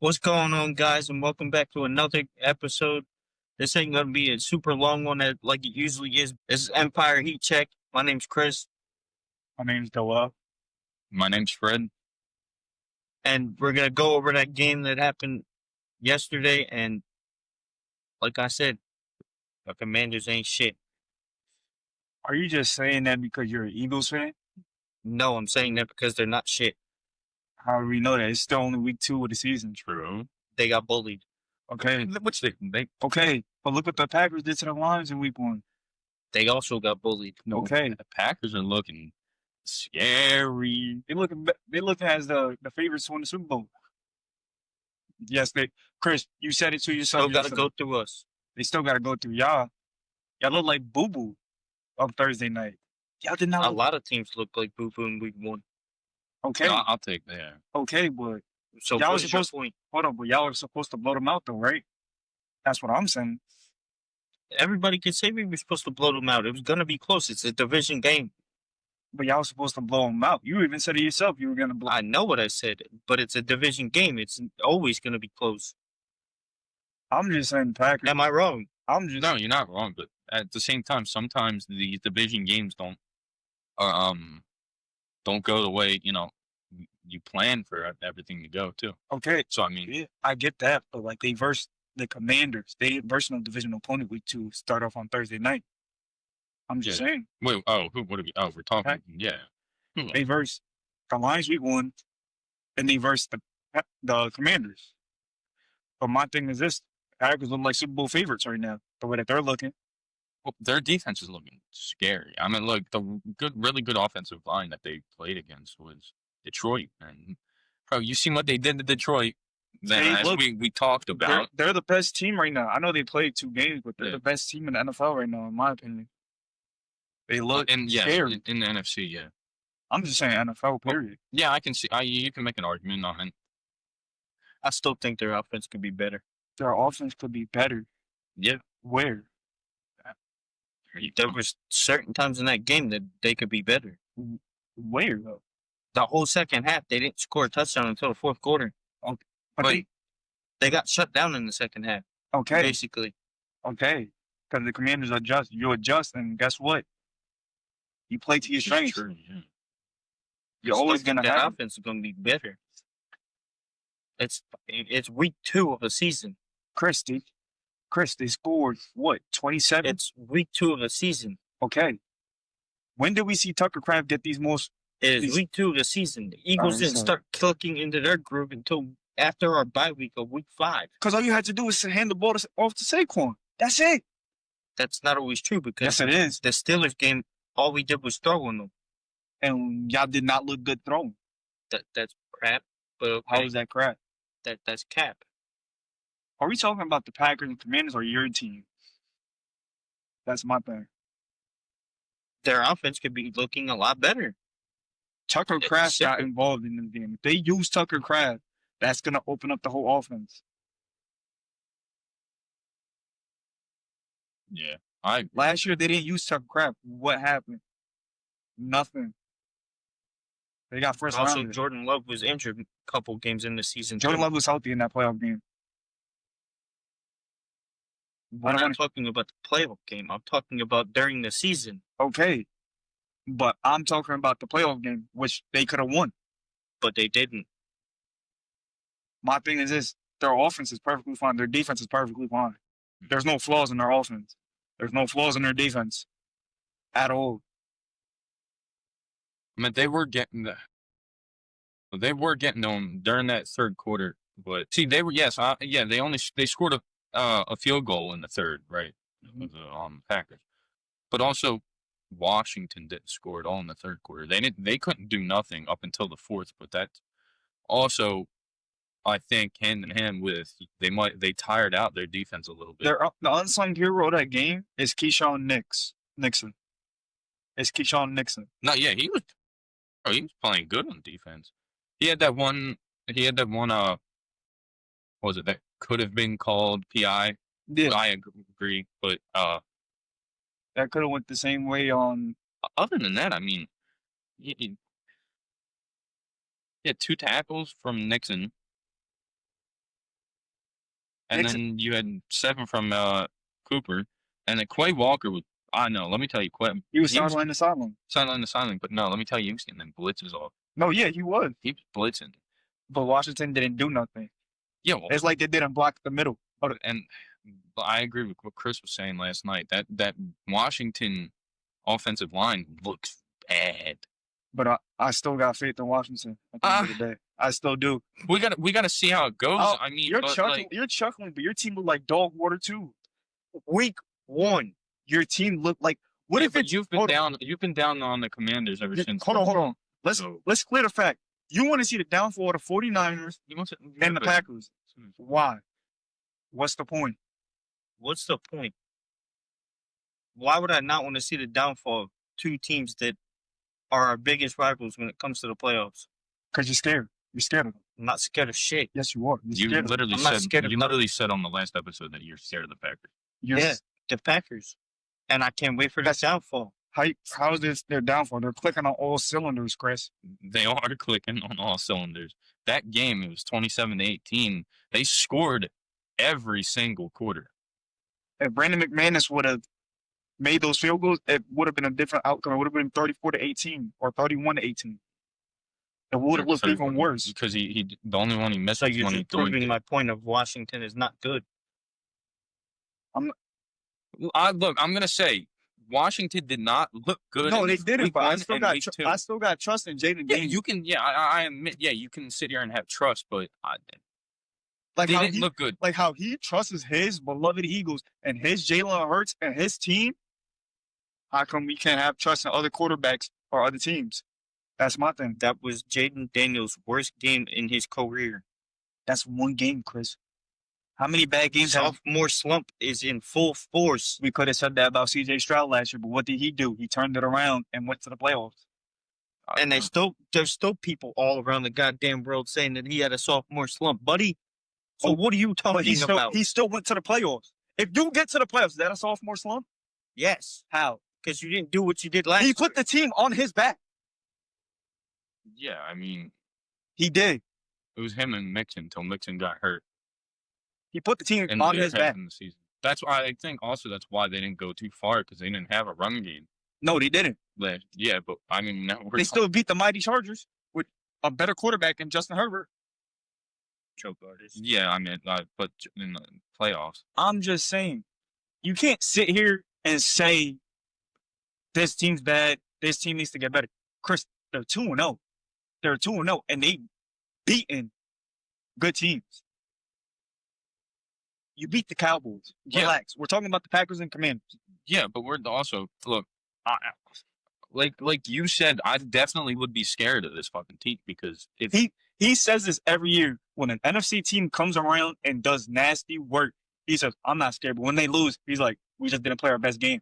What's going on, guys, and welcome back to another episode. This ain't gonna be a super long one like it usually is. This is Empire Heat Check. My name's Chris, My name's Doa. My name's Fred. and we're gonna go over that game that happened yesterday. And like I said, the Commanders ain't shit. Are you just saying that because you're an Eagles fan? No, I'm saying that because they're not shit. How do we know that? It's still only week 2 of the season. True. They got bullied. Okay. Which they Okay. But look what the Packers did to the Lions in week 1. They also got bullied. Okay. the Packers are looking scary. They look as the favorites to win the Super Bowl. Yes, Chris, you said it to yourself. Still gotta go through us. They still gotta go through y'all. Y'all look like boo boo on Thursday night. Y'all did not A look lot of teams look like boo boo in week 1. okay. No, I'll take that. Okay, but So Y'all what's was your supposed- point? hold on, but y'all are supposed to blow them out though, right? That's what I'm saying. Everybody can say we were supposed to blow them out. It was gonna be close. It's a division game. But y'all were supposed to blow them out. You even said it yourself. You were gonna blow. I know what I said, but it's a division game. It's always going to be close. I'm just saying Packers. Am I wrong? I'm just No, you're not wrong, but at the same time, sometimes these division games uh, don't go the way you plan for everything to go too. okay. So I mean, Yeah, I get that, but like they versed the Commanders. They versed no divisional opponent week 2 start off on Thursday night. I'm just saying wait, what are we? Oh, we're talking. Pack- Yeah. they versed the Lions week 1, and they versed the Commanders. But my thing is this: Packers look like Super Bowl favorites right now. The way that they're looking. Well, their defense is looking scary. I mean, look, the really good offensive line that they played against was Detroit, and bro, you seen what they did to Detroit? Hey, As look, we talked about. They're the best team right now. I know they played 2 games, but they're Yeah. the best team in the NFL right now, in my opinion. They look And yes, scary. in the NFC, yeah. I'm just saying NFL period. Yeah, I can see. You can make an argument on it. I still think their offense could be better. Their offense could be better. Yeah. Where? There was certain times in that game that they could be better. Where though? The whole second half, they didn't score a touchdown until the fourth quarter. But Wait. They got shut down in the second half, okay, basically. okay. Because the Commanders adjust. You adjust, and guess what? You play to your strengths. True, yeah. You're I always still think gonna that have. offense is going to be better. It's week 2 of the season. Chris, they scored what? 27. It's week 2 of the season. Okay. When did we see Tucker Craft get these most? It is These- week 2 of the season. The Eagles Alright, didn't so- start clicking into their groove until after our bye week of week 5. Because all you had to do was hand the ball off to Saquon. That's it. That's not always true because Yes, it is. the Steelers game, all we did was throw on them. And y'all did not look good throwing. That's crap. But okay, How is that crap? that's cap. Are we talking about the Packers and Commanders or your team? That's my thing. Their offense could be looking a lot better. Tucker It's Craft got simple. involved in this game. If they use Tucker Craft, that's going to open up the whole offense. Yeah. I Last year, they didn't use Tucker Craft. What happened? Nothing. They got first Also, round. Jordan Love was injured a couple games in the season. Jordan too. Love was healthy in that playoff game. We're not talking about the playoff game. I'm talking about during the season. Okay. But I'm talking about the playoff game, which they could have won. But they didn't. My thing is this: their offense is perfectly fine. Their defense is perfectly fine. There's no flaws in their offense. There's no flaws in their defense at all. mean, they were getting them during that third quarter, but see, they were they scored a field goal in the third, right? Mhm. The Packers, but also Washington didn't score at all in the third quarter. They couldn't do nothing up until the fourth, but that also, I think, hand in hand with they tired out their defense a little bit. The unsung hero of that game is Keyshawn Nixon. It's Keyshawn Nixon. No, yeah, he was playing good on defense. He had that one. What was it that could have been called PI? Yeah, I agree, but that could have went the same way on. other than that, I mean, he had 2 tackles from Nixon. and then you had 7 from Cooper, and then Quay Walker was. I know. Let me tell you, He was sideline to sideline. Sideline to sideline, but no, let me tell you, he was getting them blitzes off. No, yeah, he was. He was blitzing. But Washington didn't do nothing. Yeah, well, It's like they didn't block the middle. and I agree with what Chris was saying last night. That Washington offensive line looks bad. But I still got faith in Washington at the end of the day. I still do. We gotta see how it goes. I mean, you're chuckling, but your team looked like dog water too. Week 1, your team looked like. What if it's you've been down? You've been down on the Commanders ever since. Hold on. Let's clear the fact. You want to see the downfall of the 49ers and the Packers. Why? What's the point? What's the point? Why would I not want to see the downfall of 2 teams that are our biggest rivals when it comes to the playoffs? Because you're scared. You're scared of them. I'm not scared of shit. Yes, you are. You literally said on the last episode that you're scared of the Packers. Yeah, the Packers. And I can't wait for the downfall. How is this their downfall? They're clicking on all cylinders, Chris. They are clicking on all cylinders. That game, it was 27-18. They scored every single quarter. If Brandon McManus would have made those field goals, it would have been a different outcome. It would have been 34-18 or 31-18. It would have looked even worse. Because he the only one he missed So was you're when he just proving my point of Washington is not good. Look, I'm gonna say Washington did not look good. No, they didn't. But I still got trust in Jayden Daniels. Yeah, you can. Yeah, I admit. Yeah, you can sit here and have trust, but they didn't look good. Like how he trusts his beloved Eagles and his Jalen Hurts and his team. How come we can't have trust in other quarterbacks or other teams? That's my thing. That was Jayden Daniels' worst game in his career. That's one game, Chris. How many bad games? Sophomore slump is in full force. We could have said that about C.J. Stroud last year, but what did he do? He turned it around and went to the playoffs. And there's still people all around the goddamn world saying that he had a sophomore slump, buddy. So what are you talking about? He still went to the playoffs. If you get to the playoffs, is that a sophomore slump? Yes. How? Because you didn't do what you did last year. He put the team on his back. Yeah, I mean, he did. It was him and Mixon until Mixon got hurt. He put the team on his back. In the season. That's why I think also that's why they didn't go too far because they didn't have a run game. No, they didn't. Yeah, but I mean, now they still beat the mighty Chargers with a better quarterback than Justin Herbert. Choke artist. Yeah, I mean, but in the playoffs. I'm just saying, you can't sit here and say this team's bad. This team needs to get better. Chris, they're 2-0. They're 2-0, and they beaten good teams. You beat the Cowboys. Relax. We're talking about the Packers and Commanders. Yeah, but we're also look. Like you said, I definitely would be scared of this fucking team because if he says this every year when an NFC team comes around and does nasty work, he says, "I'm not scared." But when they lose, he's like, "We just didn't play our best game."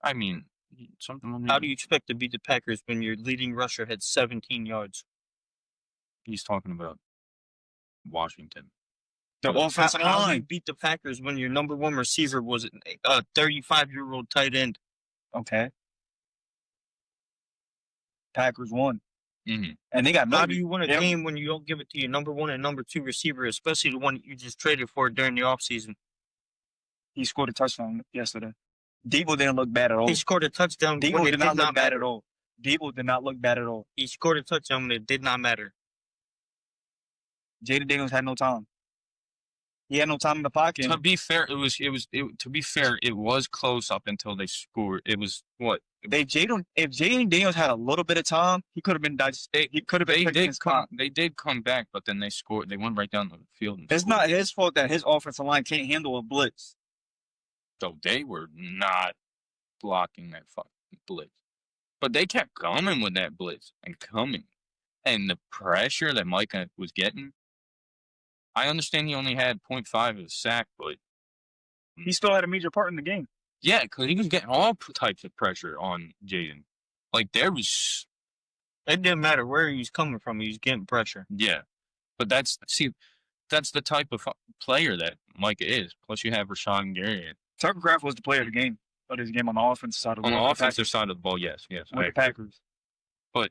I mean, something. How do you expect to beat the Packers when your leading rusher had 17 yards? He's talking about Washington. The offensive line. How do you beat the Packers when your number one receiver was a 35-year-old tight end? Okay. Packers won. Mm-hmm. And they got How do you win a game when you don't give it to your number 1 and number 2 receiver, especially the one you just traded for during the offseason? He scored a touchdown yesterday. Debo didn't look bad at all. He scored a touchdown. Debo did not look bad at all. Debo did not look bad at all. He scored a touchdown when it did not matter. Jayden Daniels had no time. He had no time in the pocket. To be fair, it was close up until they scored. It was what? If Jayden Daniels had a little bit of time, he could have been digested. He could have been. They did come back, but then they scored. They went right down the field. It's not his fault that his offensive line can't handle a blitz. So they were not blocking that fucking blitz, but they kept coming with that blitz and coming, and the pressure that Micah was getting. I understand he only had 0.5 of a sack, but he still had a major part in the game. Yeah, because he was getting all types of pressure on Jayden. Like, it didn't matter where he was coming from. He was getting pressure. Yeah. But that's the type of player that Micah is. Plus, you have Rashawn and Gary. Tucker Kraft was the player of the game. But his game on the offensive side of the ball. On the offensive side of the ball, yes. With the Packers. But,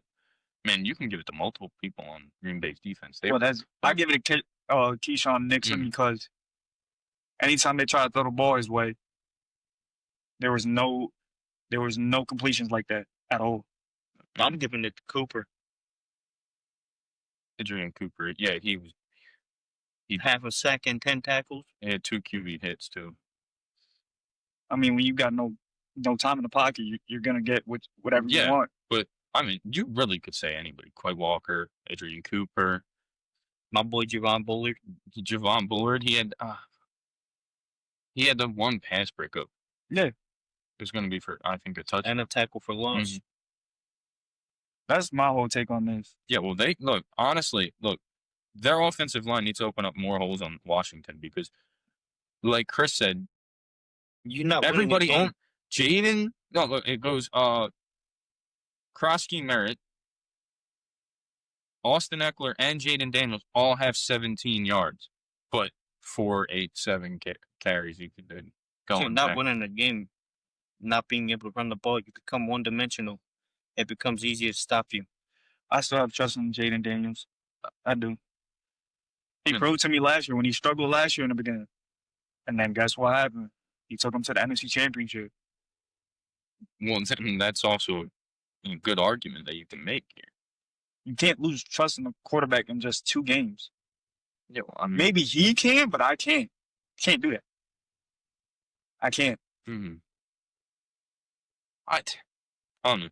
man, you can give it to multiple people on Green Bay's defense. I give it Keyshawn Nixon because anytime they tried to throw the ball his way, there was no completions like that at all. I'm giving it to Cooper. Adrian Cooper. Yeah, he Half a sack and 10 tackles. had 2 QB hits too. I mean, when you got no time in the pocket, you're gonna get whatever you want. But I mean, you really could say anybody. Quay Walker, Adrian Cooper, My boy Javon Bullard. Javon Bullard. He had the one pass breakup. Yeah, It was going to be for, I think, a touchdown. And a tackle for loss. Mhm. that's my whole take on this. Yeah, well, honestly, their offensive line needs to open up more holes on Washington because, like Chris said, You're not winning a everybody game. on Jayden. No, look, it goes Krosky Merritt, Austin Eckler, and Jayden Daniels all have 17 yards, but 4, 8, 7 carries you could do. You're not winning a game. Not being able to run the ball, you become one-dimensional. It becomes easier to stop you. I still have trust in Jayden Daniels. I do. He Yeah. proved to me last year when he struggled last year in the beginning, and then guess what happened? He took him to the NFC Championship. Well, that's also a good argument that you can make here. You can't lose trust in the quarterback in just 2 games. Yeah, well, I mean, Maybe he can, but I can't. Can't do that. I can't. mhm. I don't know.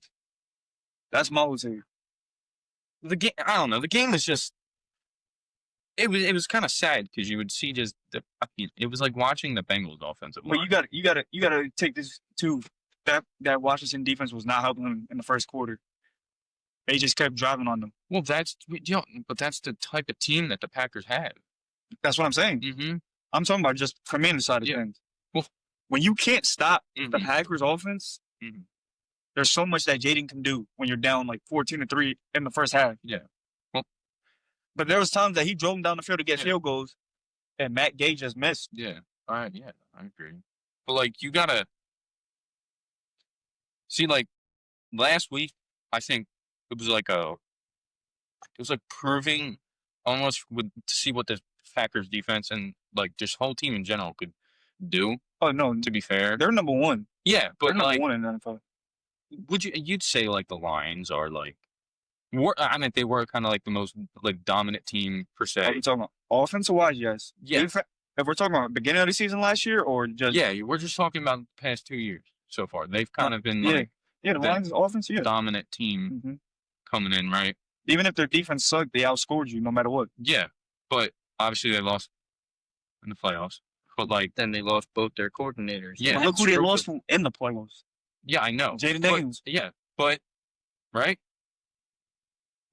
That's my whole take. The game, I don't know. The game was just. It was kind of sad because you would see just it was like watching the Bengals offensive But line. you gotta take this too. That Washington defense was not helping them in the first quarter. They just kept driving on them. Well, but that's the type of team that the Packers have. That's what I'm saying. Mm-hmm. I'm talking about just commander side of Yeah. things. Well, when you can't stop the Mhm. Packers offense, Mhm. there's so much that Jayden can do when you're down like 14-3 in the first half. Yeah. Well, But there was times that he drove them down the field to get Yeah. field goals, and Matt Gay just missed. yeah. I agree. But like, you gotta see, like last week, I think it was like proving almost to see what the Packers defense and like this whole team in general could do. Oh no, To be fair, they're number one. yeah, They're but number like, one in the NFL. you'd say like the Lions are like, I mean, they were kind of like the most like dominant team per Are se. we talking about offensive wise? Yes. Yeah. If we're talking about beginning of the season last year or just Yeah, we're just talking about the past 2 years so far. They've kind of been yeah. like the the Lions offense, yeah. dominant team Mhm. coming in, right? Even if their defense sucked, they outscored you no matter what. Yeah, but obviously they lost in the playoffs. But like, Then they lost both their coordinators. Yeah. But look who they Stupid. lost from in the playoffs. yeah, I know. Jayden But- Daniels. Yeah, but right.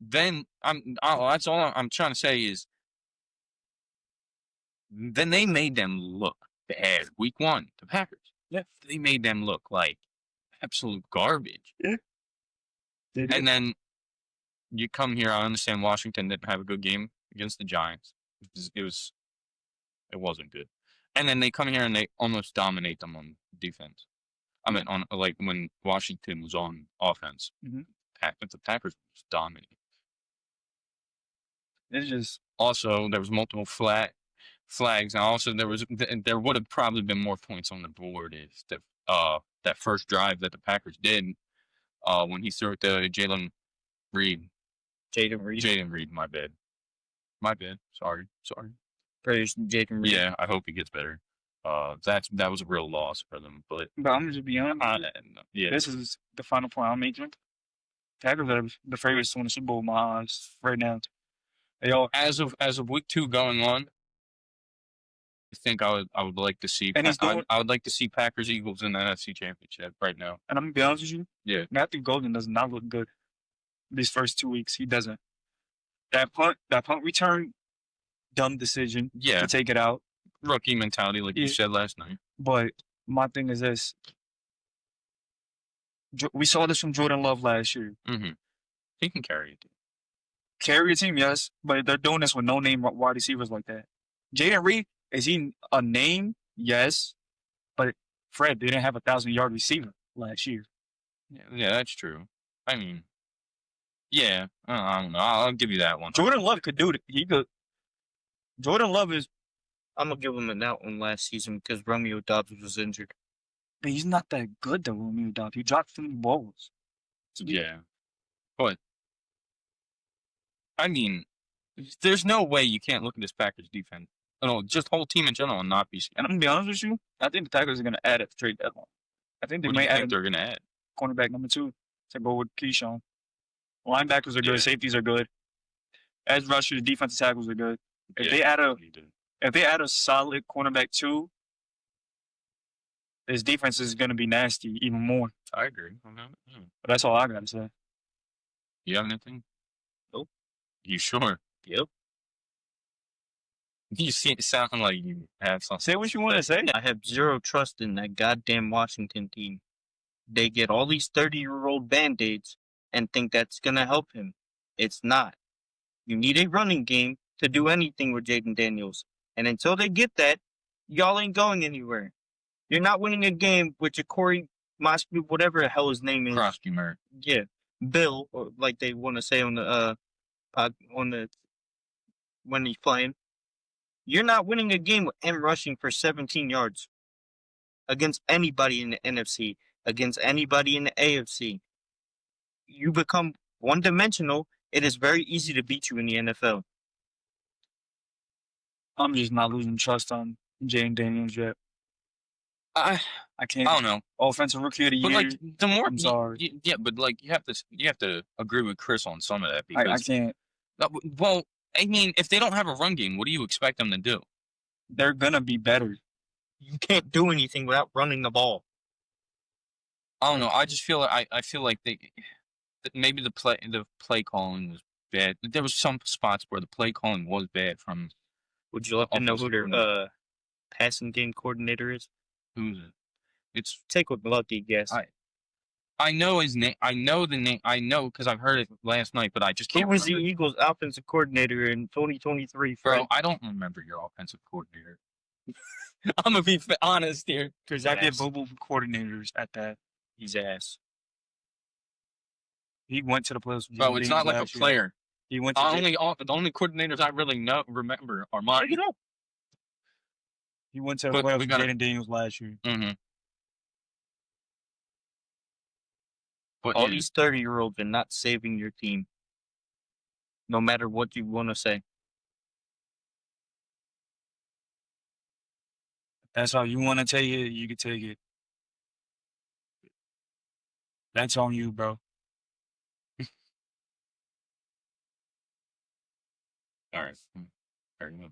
Then that's all I'm trying to say is. Then they made them look bad. Week 1, the Packers. Yeah. They made them look like absolute garbage. They did. And then you come here. I understand Washington didn't have a good game against the Giants. It wasn't good. And then they come here and they almost dominate them on defense. I mean, on like when Washington was on offense, Mhm. the Packers was dominating. It's just Also, there was multiple flags, and also there would have probably been more points on the board if that first drive that the Packers did when he threw it to Jayden Reed. Jayden Reed, my bad. Sorry. Praise Jayden Reed. Yeah, I hope he gets better. That was a real loss for them, but but I'm just be honest. yeah, This is the final point I'm making. Packers are the favorites to win the Super Bowl in my eyes right now. They all as of week 2 going on, I think I would like to see And he's doing- I would like to see Packers Eagles in the NFC Championship right now. and I'm gonna be honest with you. Yeah. Matthew Golden does not look good these first 2 weeks. He doesn't. That punt return, dumb decision Yeah, to take it out. rookie mentality, like you Yeah. said last night. But my thing is this: we saw this from Jordan Love last year. Mm-hmm. He can carry it. Carry a team, yes, but they're doing this with no name wide receivers like that. Jayden Reed, is he a name? Yes, but Fred didn't have 1,000-yard receiver last year. Yeah, that's true. I mean, yeah, I don't know. I'll give you that one. Jordan Love could do it. He could. Jordan Love is, I'm gonna give him an out on last season because Romeo Dobbs was injured. but he's not that good though. Romeo Dobbs. He dropped 3 balls. Yeah. But I mean, there's no way you can't look at this Packers defense. No, just whole team in general and not be And I'm gonna be honest with you, I think the Packers are gonna add at the trade deadline. I think they What do may you add think a they're gonna add? cornerback number 2 to go with Keyshawn. Linebackers are good. Yeah. Safeties are good. Edge rushers, defensive tackles are good. If Yeah, they add a he did. if they add a solid cornerback 2, his defense is gonna be nasty even more. I agree. Okay. Yeah. But that's all I gotta say. You have anything? Nope. You sure? Yep. You sound like you have something. Say what you want to say. I have zero trust in that goddamn Washington team. They get all these 30-year-old Band-Aids and think that's gonna help him. It's not. You need a running game to do anything with Jayden Daniels. And until they get that, y'all ain't going anywhere. You're not winning a game with your Corey Mosby, whatever the hell his name is. Krosky Murray. Yeah. Bill, or like they want to say on the when he's playing. You're not winning a game with him rushing for 17 yards against anybody in the NFC, against anybody in the AFC. You become one-dimensional. It is very easy to beat you in the NFL. I'm just not losing trust on Jayden Daniels yet. I can't. I don't know. Offensive rookie of the But year. like the more I'm sorry. yeah, but like you have to agree with Chris on some of that because I can't. well, I mean, if they don't have a run game, what do you expect them to do? They're gonna be better. You can't do anything without running the ball. I don't know. I just feel like I feel like that maybe the play calling was bad. There was some spots where the play calling was bad from. Would you like to know who Offensive their passing game coordinator is? Who's it? It's Take a lucky guess. I know his name. I know the name. I know because I've heard it last night, but I just can't Who was the remember. Eagles' offensive coordinator in 2023? Fred? Bro, I don't remember your offensive coordinator. I'm gonna be honest here. Because I did Ass. mobile coordinators at that. He's ass. He went to the playoffs. with Bro, Jayden it's not Daniels like a last year. player. He went to The only coordinators I really remember are mine. he went to the but playoffs we with gotta- Jayden Daniels last year. Mm-hmm. But All yeah, these 30-year-olds are not saving your team. No matter what you want to say. That's how you want to take it. You can take it. That's on you, bro. all right. Fair enough.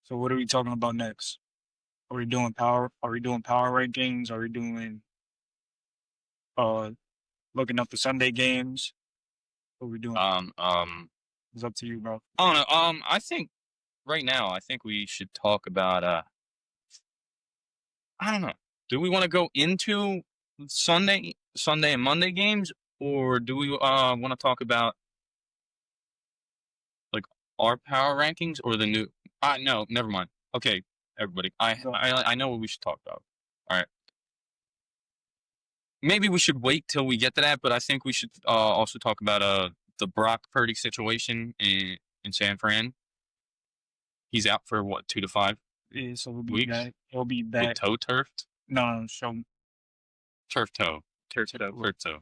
So what are we talking about next? Are we doing power? Are we doing power rankings? Are we doing looking up the Sunday games? What are we doing? It's up to you, bro. I don't know. I think right now, I think we should talk about. I don't know. Do we want to go into Sunday and Monday games, or do we want to talk about like our power rankings or the new? No, never mind. Okay, everybody. I know what we should talk about. All right. Maybe we should wait till we get to that, but I think we should also talk about the Brock Purdy situation in San Fran. He's out for what, 2 to 5 Yeah, so he'll be weeks? back. He'll be With back. toe turfed? No, so Turf toe. Turf toe. Turf toe.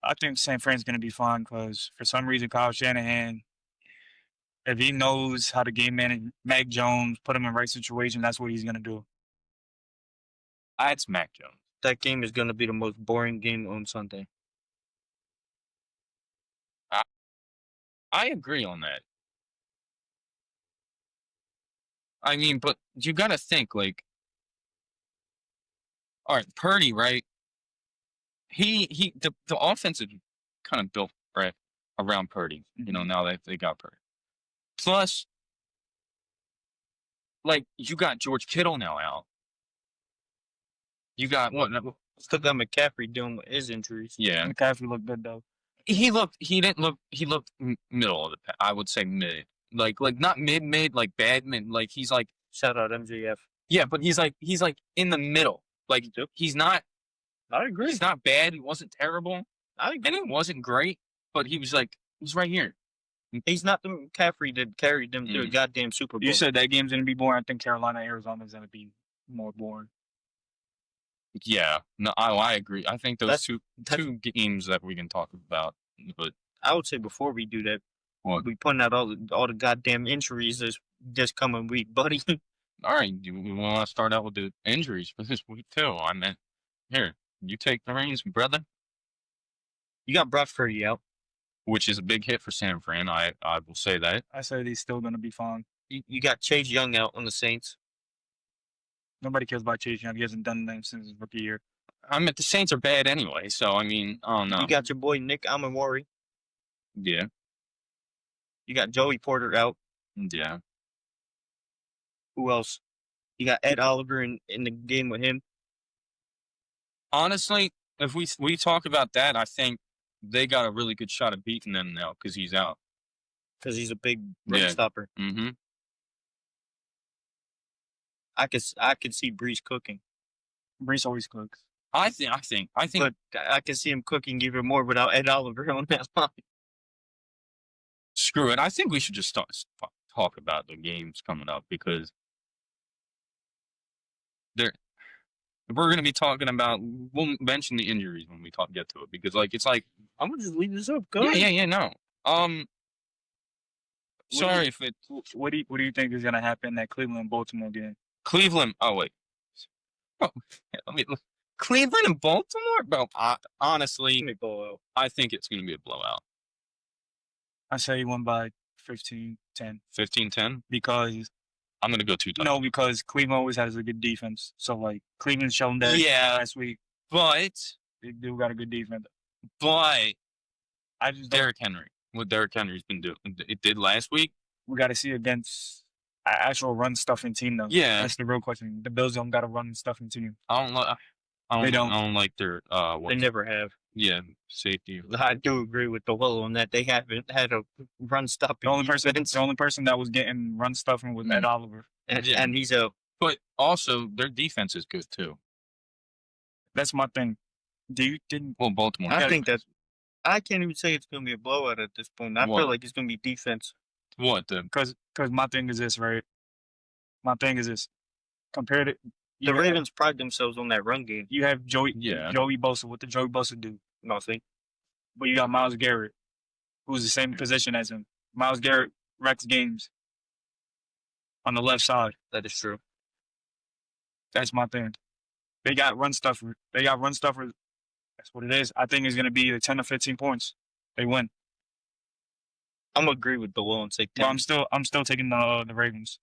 I think San Fran's gonna be fine because for some reason Kyle Shanahan, if he knows how to game manage Mac Jones, put him in the right situation, that's what he's gonna do. It's Mac Jones. That game is going to be the most boring game on Sunday. I agree on that. I mean, but you got to think, like, all right, Purdy, right? The offense is kind of built right around Purdy. You know, now that they got Purdy. Plus, like, you got George Kittle now out. You got what? Still got McCaffrey dealing with his injuries. Yeah, McCaffrey looked good though. he looked middle of the pack. I would say mid, like not mid, like bad mid. Like he's like, Shout out MJF. yeah, but he's like in the middle. Like he's not. I agree. He's not bad. He wasn't terrible, I agree. and he wasn't great. But he was right here, He's not the McCaffrey that carried them to a goddamn Super Bowl. You said that game's gonna be boring. I think Carolina Arizona's gonna be more boring. Yeah, no, I agree. I think those That's- two games that we can talk about, but I would say before we do that, what? we pointing out all the goddamn injuries this coming week, buddy. All right, we want to start out with the injuries for this week too. I mean, here, you take the reins, brother. You got Brock Purdy out. Which is a big hit for San Fran. I will say that. I said he's still gonna be fine. You got Chase Young out on the Saints. Nobody cares about Chase Young. He hasn't done anything since his rookie year. I mean, the Saints are bad anyway, so I mean, I don't know. You got your boy Nick Amamori. Yeah, You got Joey Porter out. yeah. Who else? You got Ed Oliver in the game with him. Honestly, if we talk about that, I think they got a really good shot at beating them now because he's out. Because he's a big run Yeah. stopper. Mm-hmm. I could see Breeze cooking. Brees always cooks. I think. But I can see him cooking even more without Ed Oliver on that line. Screw it. I think we should just talk about the games coming up because we're going to be talking about. We'll mention the injuries when we get to it because it's like I'm gonna just leave this up. Go yeah, ahead. yeah, no. Sorry if it What do you think is gonna happen in that Cleveland Baltimore game? Cleveland. Oh wait. Oh, let me look. Cleveland and Baltimore, bro. Honestly, Give me blowout. I think it's going to be a blowout. I say he won by 15-10 15-10. because I'm going to go 2 touchdowns. no, because Cleveland always has a good defense. So like Cleveland shown that Yeah. last week. But They do got a good defense. I just don't, Derrick Henry. What Derrick Henry's been doing, it did last week. we got to see against an actual run stuffing team though. Yeah. That's the real question. The Bills don't got a run stuffing team. I They don't. don't like their They never have. safety. I do agree with the Willow on that. They haven't had a run stopping. The only person defense. that was getting run stuffing was Ed Oliver. And, Yeah. and he's a But also their defense is good too. That's my thing. Well, Baltimore. I think that's. I can't even say it's going to be a blowout at this point. I What? feel like it's going to be defense. What because my thing is this, right? My thing is this. Compared to The Ravens pride themselves on that run game. you have Joey Yeah. Bosa. What did Joey Bosa do? Nothing. But you got Myles Garrett, who's the same position as him. Myles Garrett wrecks games on the left side. That is true. That's my thing. They got run stuffer. That's what it is. I think it's going to be the 10 or 15 points. They win. I'm going to agree with the Will and say 10. But I'm still taking the Ravens.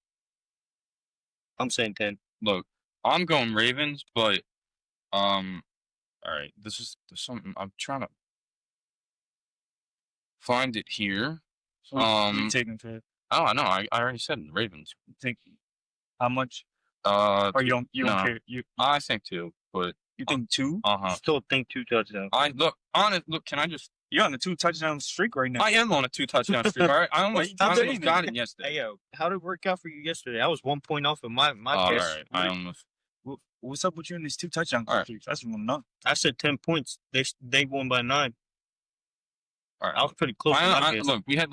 I'm saying 10. Look, I'm going Ravens, but all right. There's something I'm trying to find it here. So what you taking for it? Oh, I know. I already said Ravens. Think how much? Uh, Or you don't no. care? You I think 2, but think 2? Still think 2 touchdowns. Look. Can I just? You're on a 2 touchdown streak right now. I am on a 2 touchdown streak. All right, I almost got it yesterday. Hey, yo, how did it work out for you yesterday? I was 1 point off of my All guess. right, I almost. What's up with you in these 2 touchdown All right. streaks? That's what I'm not. I said 10 points. They won by 9. All right, I was pretty close. to my guess. look, we had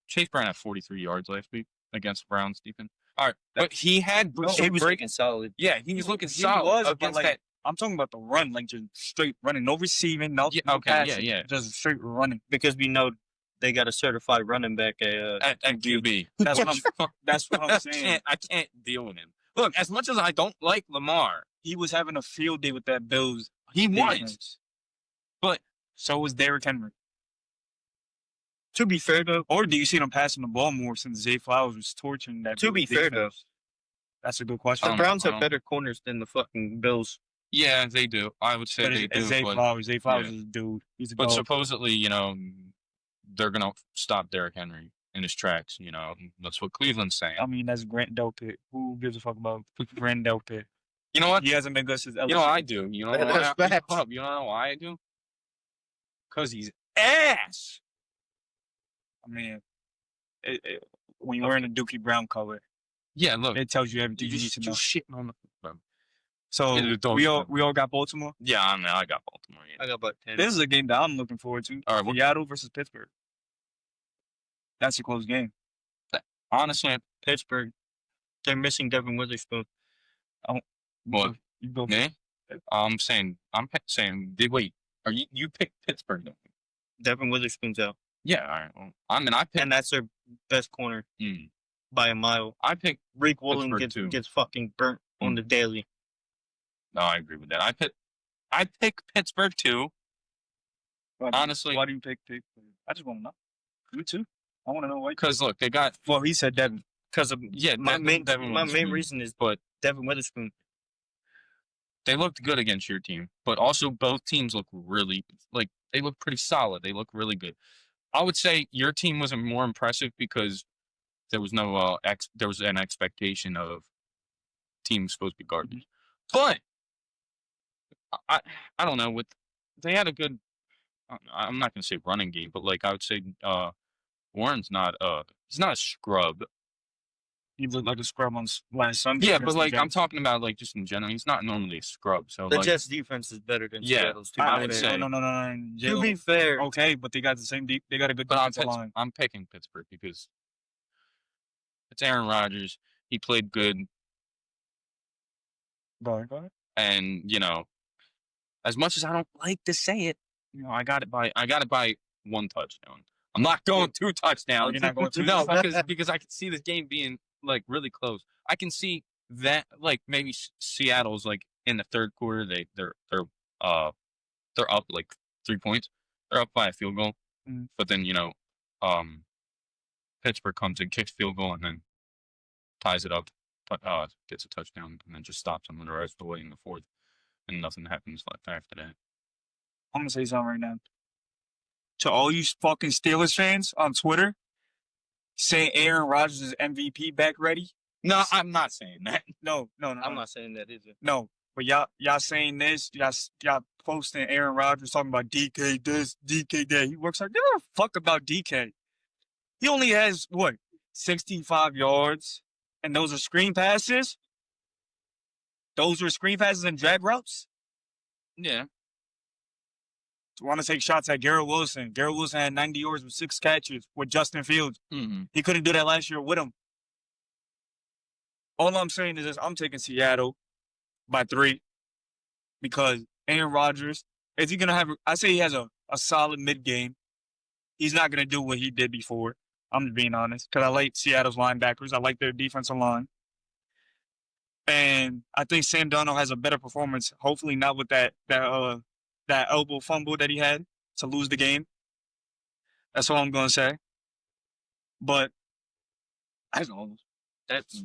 Chase Brown had 43 yards last week against the Browns defense. All right, but he had He was breaking solid. Yeah, he was looking He solid was, but, against like, that. I'm talking about the run, like just straight running, no receiving, no Yeah, okay, passing, yeah. just straight running. Because we know they got a certified running back At QB. That's what I'm saying. I can't deal with him. Look, as much as I don't like Lamar, He was having a field day with that Bills. he was. defense. But So was Derrick Henry. To be fair, though, Or do you see them passing the ball more since Zay Flowers was torching that? To be Bills fair, though, defense? That's a good question. the Browns have better corners than the fucking Bills. yeah, they do. I would say But they it's do. Zay But, Flowers. Zay Flowers yeah. is a dude. He's a but dog. supposedly, they're gonna stop Derrick Henry in his tracks. That's what Cleveland's saying. I mean, that's Grant Delpit. Who gives a fuck about Grant Delpit? You know what? He hasn't been good since LSU. You know what I do? You know what That's I, facts. hold up, you know why I do? Because he's ass. I mean, when you're wearing a Dookie Brown color, Yeah, look. it tells you everything you need just to know. shitting on the. So Yeah, don't- we all got Baltimore. Yeah, I got Baltimore. Yeah. I got about 10. This is a game that I'm looking forward to. All right, Seattle versus Pittsburgh. That's a close game. Honestly, Pittsburgh, they're missing Devin Witherspoon. what? You go. Me? I'm saying, wait, you picked Pittsburgh, though? Devin Witherspoon's out. Yeah, all right. Well, I mean, I picked. And that's their best corner by a mile. I picked. Rick Woolen Pittsburgh, too. gets fucking burnt on the daily. No, I agree with that. I pick Pittsburgh too. Honestly, why do you pick Pittsburgh? I just want to know. You too. I want to know why. Because look, they got. Well, he said Devin. Because of my main reason is but Devin Witherspoon. They looked good against your team, but also both teams look really they look pretty solid. They look really good. I would say your team wasn't more impressive because there was no there was an expectation of teams supposed to be garbage. But I don't know, they had a good, I'm not gonna say running game, but I would say Warren's not he's not a scrub. He looked like a scrub on last Sunday. Yeah, but I'm talking about just in general. He's not normally a scrub. So the Jets' defense is better than Seattle's. I would say no. To be fair, okay, but they got the same they got a good defensive line. I'm picking Pittsburgh because it's Aaron Rodgers. He played good, Go ahead. and as much as I don't like to say it, I got it by one touchdown. I'm not going 2 touchdowns. You're not going 2 No, because I can see this game being really close. I can see that maybe Seattle's in the third quarter they're up 3 points. They're up by a field goal, but then Pittsburgh comes and kicks field goal and then ties it up, gets a touchdown and then just stops them the rest of the way in the fourth, and nothing happens after that. I'm gonna say something right now. To all you fucking Steelers fans on Twitter saying Aaron Rodgers is MVP back ready. No, I'm not saying that. No. I'm not saying that either. No, but y'all saying this, y'all posting Aaron Rodgers talking about DK this, DK that. He works hard. Give a fuck about DK. He only has 65 yards, and those are screen passes. Those were screen passes and drag routes. Yeah. Want to take shots at Garrett Wilson. Garrett Wilson had 90 yards with 6 catches with Justin Fields. Mm-hmm. He couldn't do that last year with him. All I'm saying is this: I'm taking Seattle by 3 because Aaron Rodgers, is he gonna have? I say he has a solid mid game. He's not gonna do what he did before. I'm just being honest because I like Seattle's linebackers. I like their defensive line, and I think Sam Darnold has a better performance. Hopefully, not with that elbow fumble that he had to lose the game. That's all I'm gonna say. But I don't know. That's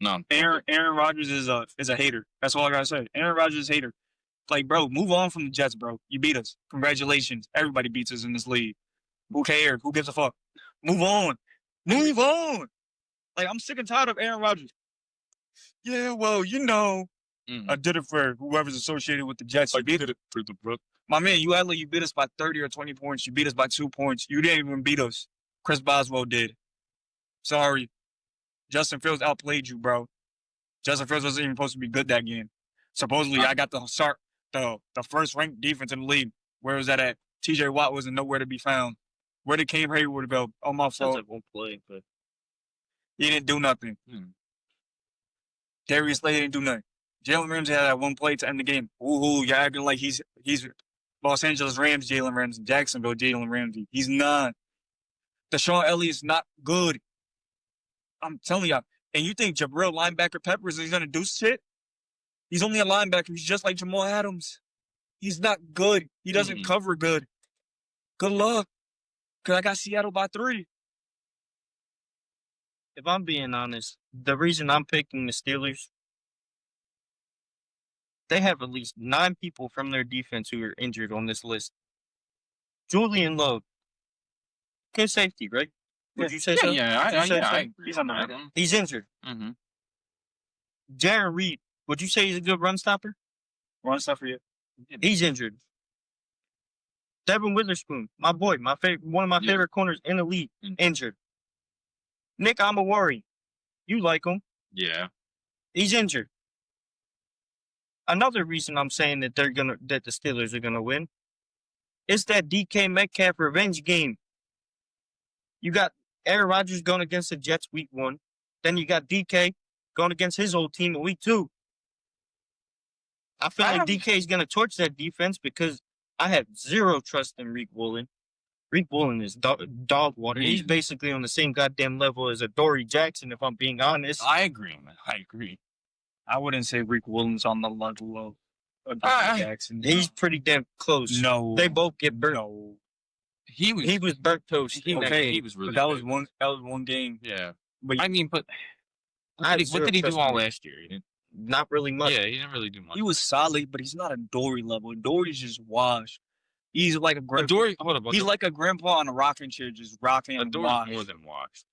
no. Aaron Rodgers is a hater. That's all I gotta say. Aaron Rodgers is a hater. Bro, move on from the Jets, bro. You beat us. Congratulations. Everybody beats us in this league. Who cares? Who gives a fuck? Move on. Move on. I'm sick and tired of Aaron Rodgers. Yeah, well, I did it for whoever's associated with the Jets. You beat it for the Brook. My man, you act like you beat us by 30 or 20 points. You beat us by 2 points. You didn't even beat us. Chris Boswell did. Sorry. Justin Fields outplayed you, bro. Justin Fields wasn't even supposed to be good that game. Supposedly, I got the first ranked defense in the league. Where was that at? TJ Watt wasn't nowhere to be found. Where did Cam Hayward go? Oh, my fault. Sounds won't play, but he didn't do nothing. Darius Slay didn't do nothing. Jalen Ramsey had that one play to end the game. Ooh, you're acting like he's Los Angeles Rams Jalen Ramsey, Jacksonville Jalen Ramsey. He's not. Deshaun Elliott's not good. I'm telling y'all. And you think Jabril linebacker Peppers is going to do shit? He's only a linebacker. He's just like Jamal Adams. He's not good. He doesn't cover good. Good luck. Because I got Seattle by 3. If I'm being honest, the reason I'm picking the Steelers, they have at least 9 people from their defense who are injured on this list. Julian Love, good safety, right? Would you say so? Yeah, he's on the right. He's injured. Mm-hmm. Jaron Reed, would you say he's a good run stopper? Run stopper, yeah. He's injured. Devin Witherspoon, my boy, one of my favorite corners in the league, injured. Nick Amawari, you like him? Yeah. He's injured. Another reason I'm saying that the Steelers are gonna win is that DK Metcalf revenge game. You got Aaron Rodgers going against the Jets week 1. Then you got DK going against his old team in week 2. I feel like DK is going to torch that defense because I have zero trust in Reek Woolen. Reek Woolen is dog water. He's basically on the same goddamn level as a Dory Jackson, if I'm being honest. I agree, man. I agree. I wouldn't say Reek Woolen's on the level of Jackson. He's pretty damn close. No. They both get burnt. No. He was burnt toast. He was really but good. that was one game. Yeah. But I mean, but what did he do all last year? Not really much. Yeah, he didn't really do much. He was solid, but he's not a Dory level. Dory's just washed. He's like a grandpa. He's like a grandpa on a rocking chair, just rocking and washed. More than washed.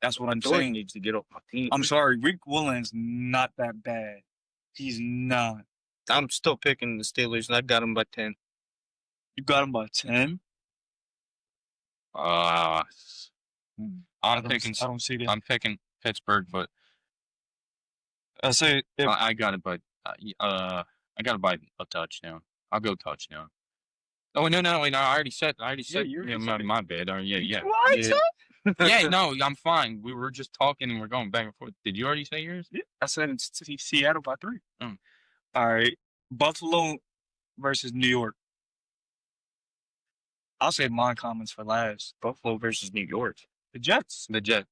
That's what I'm Dory saying. needs to get off my team. I'm sorry, Reek Woolen's not that bad. He's not. I'm still picking the Steelers, and I got them by 10. You got him by 10? I'm picking. I don't see that. I'm picking Pittsburgh, but I say I got it by I got it by a touchdown. I'll go touchdown. Oh no! I already said. Yeah, my bad. Yeah. What? Yeah. Yeah, no, I'm fine. We were just talking and we're going back and forth. Did you already say yours? Yeah, I said it's Seattle by 3. Mm. All right, Buffalo versus New York. I'll save my comments for last. Buffalo versus New York. The Jets. The Jets.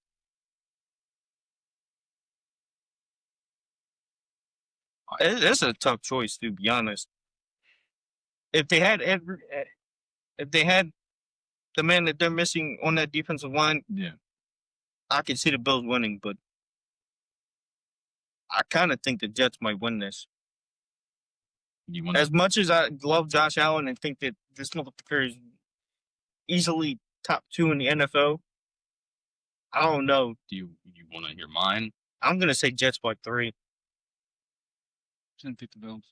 That's a tough choice, to be honest. If they had the man that they're missing on that defensive line, Yeah. I could see the Bills winning, but I kind of think the Jets might win this. You want As much as I love Josh Allen and think that this motherfucker is easily top 2 in the NFL, I don't know. Do you want to hear mine? I'm gonna say Jets by 3. Shouldn't pick the Bills.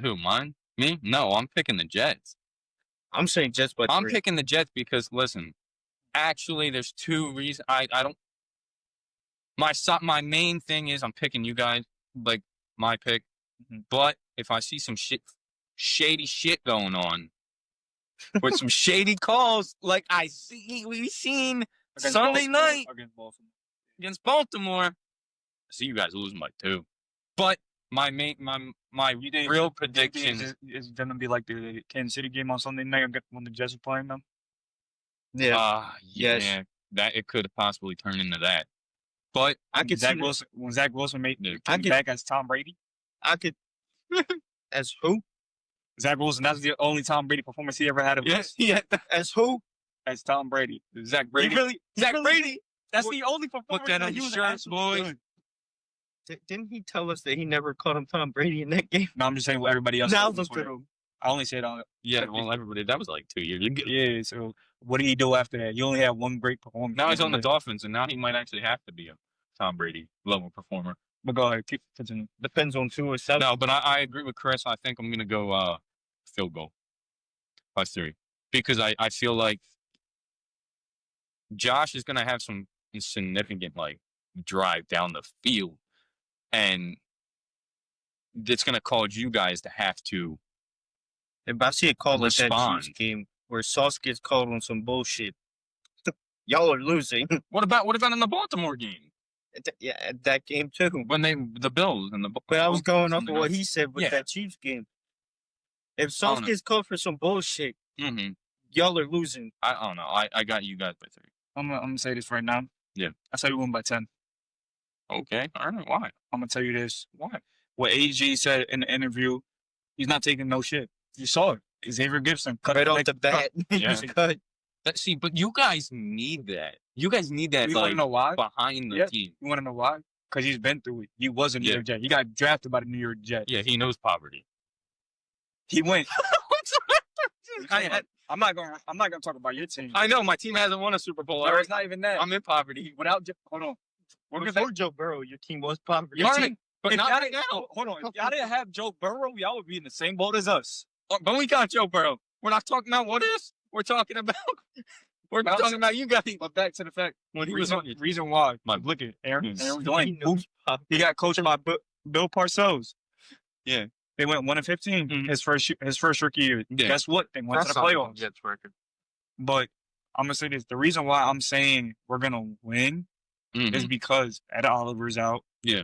Who, mine? Me? No, I'm picking the Jets. I'm saying Jets by 3. I'm picking the Jets because listen, actually, there's 2 reasons. I don't. My main thing is I'm picking you guys, like my pick. Mm-hmm. But if I see some shady shit going on, with some shady calls, like we've seen Sunday night against Baltimore. I see you guys losing by 2, but my real prediction is going to be like the Kansas City game on Sunday night when the Jets are playing them. Yeah. Yes. Yeah, that it could possibly turn into that. But I could Zach see Wilson when Zach Wilson made I could- back as Tom Brady. I could. As who? Zach Wilson, that's the only Tom Brady performance he ever had of us. yeah, As who? As Tom Brady. Zach Brady. Zach Brady. That's What- the only performance that on he your was shirt, absolutely boys. good. Didn't he tell us that he never called him Tom Brady in that game? No, I'm just saying what everybody else. Now said. I only said on. Yeah, well, everybody, that was like 2 years ago. Yeah. So what did he do after that? You only had one great performance. Now he's on the Dolphins, and now he might actually have to be a Tom Brady level performer. But go ahead, keep continuing. Depends on 2 or 7. No, but I agree with Chris. I think I'm going to go field goal by 3 because I feel like Josh is going to have some significant drive down the field, and it's going to cause you guys to have to. If I see a call like that Respond. Chiefs game where Sauce gets called on some bullshit, y'all are losing. What about in the Baltimore game Yeah, that game too. when the Bills and the? But I was going off of what he said with Yeah. that Chiefs game. If Sauce know. gets called for some bullshit, Mm-hmm. y'all are losing. I don't know. I got you guys by 3. I'm gonna say this right now. Yeah. I said we won by 10. Okay. All right. Why? I'm gonna tell you this. Why? What AG said in the interview, he's not taking no shit. You saw it. Xavier Gibson cut Right it off like the bat. Yeah. Cut. See, but you guys need that. You guys need that You want to know why? behind the Yeah. team. You want to know why? Because he's been through it. He was a New Yeah. York Jet. He got drafted by the New York Jets. Yeah, he knows poverty. He went. I'm not gonna talk about your team. I know my team hasn't won a Super Bowl. No, it's not even that. I'm in poverty. Hold on. Before Joe Burrow, your team was poverty. Your team- But If not y'all right didn't- now. Hold on. If y'all didn't have Joe Burrow, y'all would be in the same boat as us. But we got Joe Burrow. We're not talking about what is. We're talking about. We're But I'm talking about you guys. But back to the fact, When he was on your reason why. My- Look at Aaron. Hmm. Aaron He Glenn. knows poverty. He got coached by Bill Parcells. Yeah. They went 1-15 Mhm. his first rookie year. Yeah. Guess what? They went to the playoffs. Jets record. But I'm gonna say this. The reason why I'm saying we're gonna win is because Ed Oliver's out. Yeah.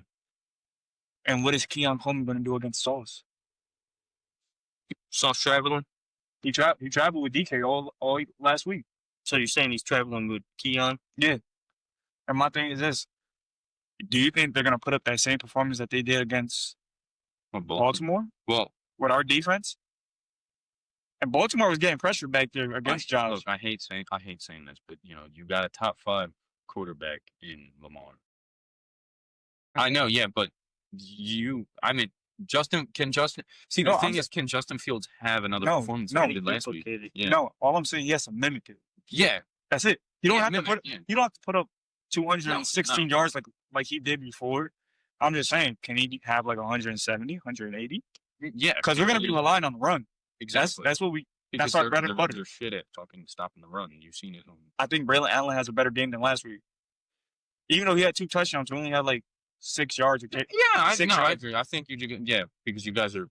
And what is Keon Coleman gonna do against Sauce? Sauce traveling? He traveled with DK all last week. So you're saying he's traveling with Keon? Yeah. And my thing is this: do you think they're gonna put up that same performance that they did against Baltimore? Well, with our defense? And Baltimore was getting pressure back there against Josh. Look, I hate saying this, but you got a top 5 quarterback in Lamar. I know, yeah, but Justin. See, the thing is, can Justin Fields have another performance like he did last week? Yeah. No, all I'm saying, he has to mimic it. Yeah, that's it. You don't have to put. Yeah. You don't have to put up 216 yards like he did before. I'm just saying, can he have like 170, 180? Yeah, because we're gonna be relying on the run. Exactly. That's what we. That's our bread and butter. They're shit at fucking stopping the run. You've seen it. I think Braylon Allen has a better game than last week. Even though he had 2 touchdowns, we only had like 6 yards. Yeah, I agree. I think because you guys are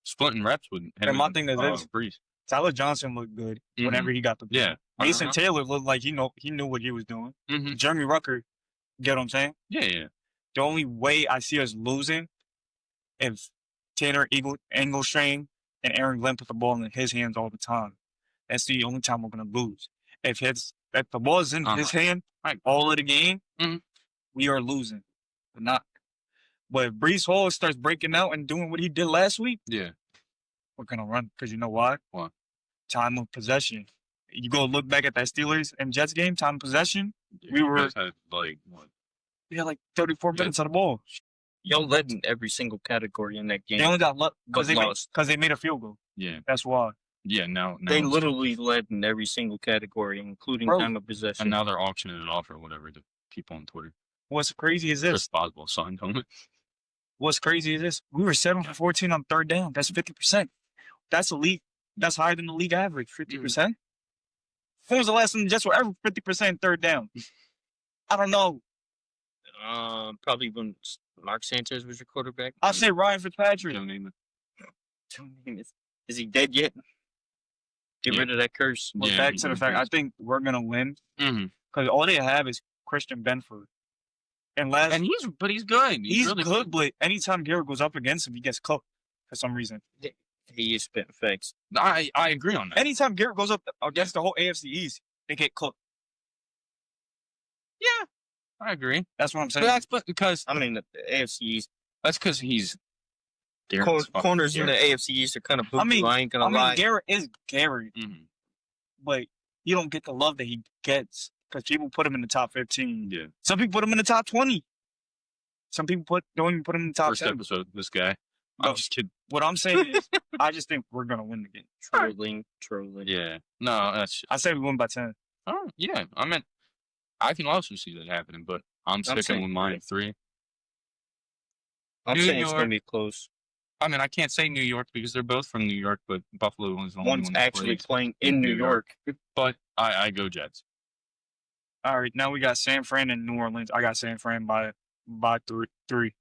splitting reps with him. And my thing is this: Brees. Tyler Johnson looked good whenever he got the ball. Yeah. Mason Taylor looked like he knew what he was doing. Jeremy Rucker, get what I'm saying? Yeah. The only way I see us losing if Tanner Engelstrain and Aaron Glenn put the ball in his hands all the time. That's the only time we're gonna lose. If the ball is in his hand all of the game, we are losing. But not. But if Brees Hall starts breaking out and doing what he did last week, yeah, we're gonna run. Because you know why? Why? Time of possession. You go look back at that Steelers and Jets game, time of possession. Yeah, we had like what? We had like 34 minutes on the ball. Y'all led in every single category in that game. They only got luck because they made a field goal. Yeah, that's why. Yeah, now they literally led in every single category, including time of possession. And now they're auctioning it off or whatever to people on Twitter. What's crazy is this? Chris Boswell signed on it. What's crazy is this? We were 7 for 14 on third down. That's 50%. That's elite. That's higher than the league average. 50%. When was the last time the Jets were ever 50% third down? I don't know. Probably when Mark Sanchez was your quarterback. I'll say Ryan Fitzpatrick. Don't name it. Is he dead yet? Get rid of that curse. Well, back to the fact, I think we're gonna win because all they have is Christian Benford. And he's good. He's really good, but anytime Garrett goes up against him, he gets cooked for some reason. He is spitting facts. I agree on that. Anytime Garrett goes up against the whole AFC East, they get cooked. Yeah, I agree. That's what I'm saying. But because the AFC East. That's because he's corners in the AFC East are kind of booty. I ain't gonna lie. Garrett is Garrett, but you don't get the love that he gets because people put him in the top 15. Yeah. Some people put him in the top 20. Some people don't even put him in the top 10. First episode, this guy. I'm just kidding. What I'm saying is, I just think we're gonna win the game. Trolling. Yeah. No, that's. I say we win by 10. Oh yeah. I can also see that happening, but I'm sticking with mine at 3. I'm saying it's gonna be close. I can't say New York because they're both from New York, but Buffalo is the only one actually playing in New York. But I go Jets. All right, now we got San Fran and New Orleans. I got San Fran by 3.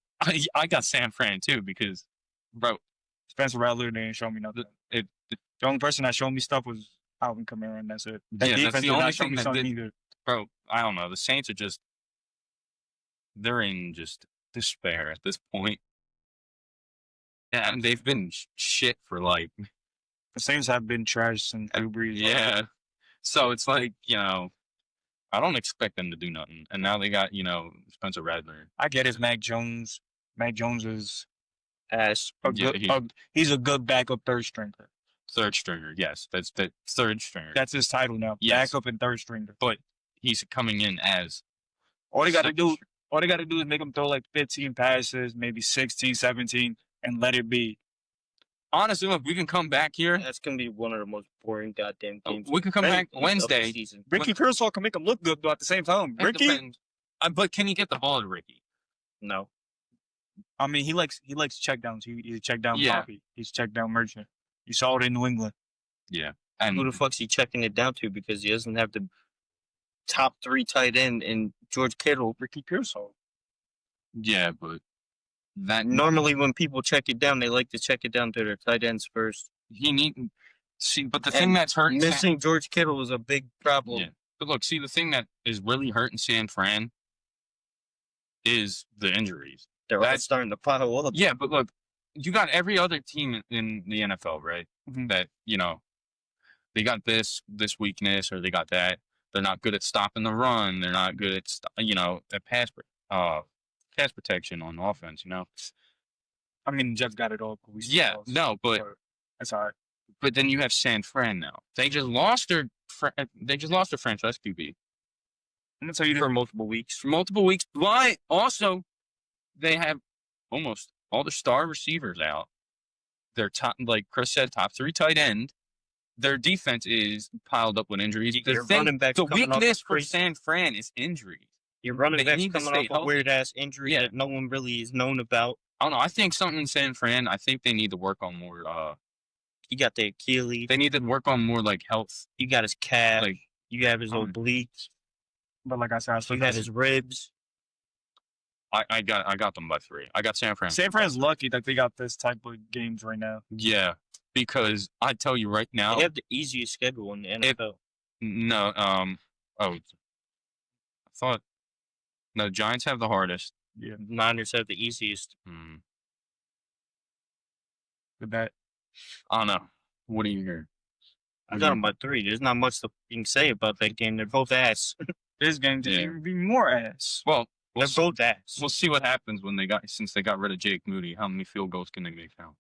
I got San Fran too because, bro, Spencer Rattler didn't show me nothing. The only person that showed me stuff was Alvin Kamara, and that's it. That's the only thing that did. Either. Bro, I don't know. The Saints are they're in just despair at this point. Yeah, and they've been shit for like. The Saints have been trash since Drew Brees. Yeah. So it's like, I don't expect them to do nothing. And now they got, Spencer Rattler. I get it, Mac Jones. Mac Jones is ass. He's a good backup third stringer. Third stringer, yes. That's the third stringer. That's his title now. Yes. Backup and third stringer. But he's coming in as all they gotta do is make him throw like 15 passes, maybe 16, 17, and let it be. Honestly, look, we can come back here. That's gonna be one of the most boring goddamn games. We can come back Wednesday. Ricky Pearsall can make him look good, though, at the same time. Ricky, but can you get the ball to Ricky? No. He likes checkdowns. He's a checkdown puppy. He's a checkdown merchant. You saw it in New England. Yeah. And who the fuck's he checking it down to? Because he doesn't have the top 3 tight end in George Kittle, Ricky Pearsall. Yeah, but that normally when people check it down, they like to check it down to their tight ends first. See, but the And thing that's hurting missing George Kittle was a big problem. Yeah. But look, see, the thing that is really hurting San Fran is the injuries. They're all starting to pile up. Yeah, but look, you got every other team in the NFL, right? Mhm. That, they got this weakness or they got that. They're not good at stopping the run. They're not good at, at pass protection on offense, I mean, Jeff got it all. Yeah, no, but that's all right. But then you have San Fran now. They just lost their franchise QB. I'm gonna tell you for multiple weeks. But also they have almost all the star receivers out. They're top, like Chris said, top 3 tight end. Their defense is piled up with injuries. The weakness for San Fran is injuries. Your running back's coming off a weird-ass injury that no one really is known about. I don't know. I think something in San Fran, I think they need to work on more. You got the Achilles. They need to work on more, health. You got his calf. You have his obliques. But like I said, you got his ribs. I got them by 3. I got San Fran. San Fran's lucky that they got this type of games right now. Yeah, because I tell you right now, they have the easiest schedule in the NFL. The Giants have the hardest. Yeah, Niners have the easiest. With that, I don't know. What do you hear? I got them by 3. There's not much you can say about that game. They're both ass. This game didn't even be more ass. Well, they're both ass. We'll see what happens since they got rid of Jake Moody. How many field goals can they make now?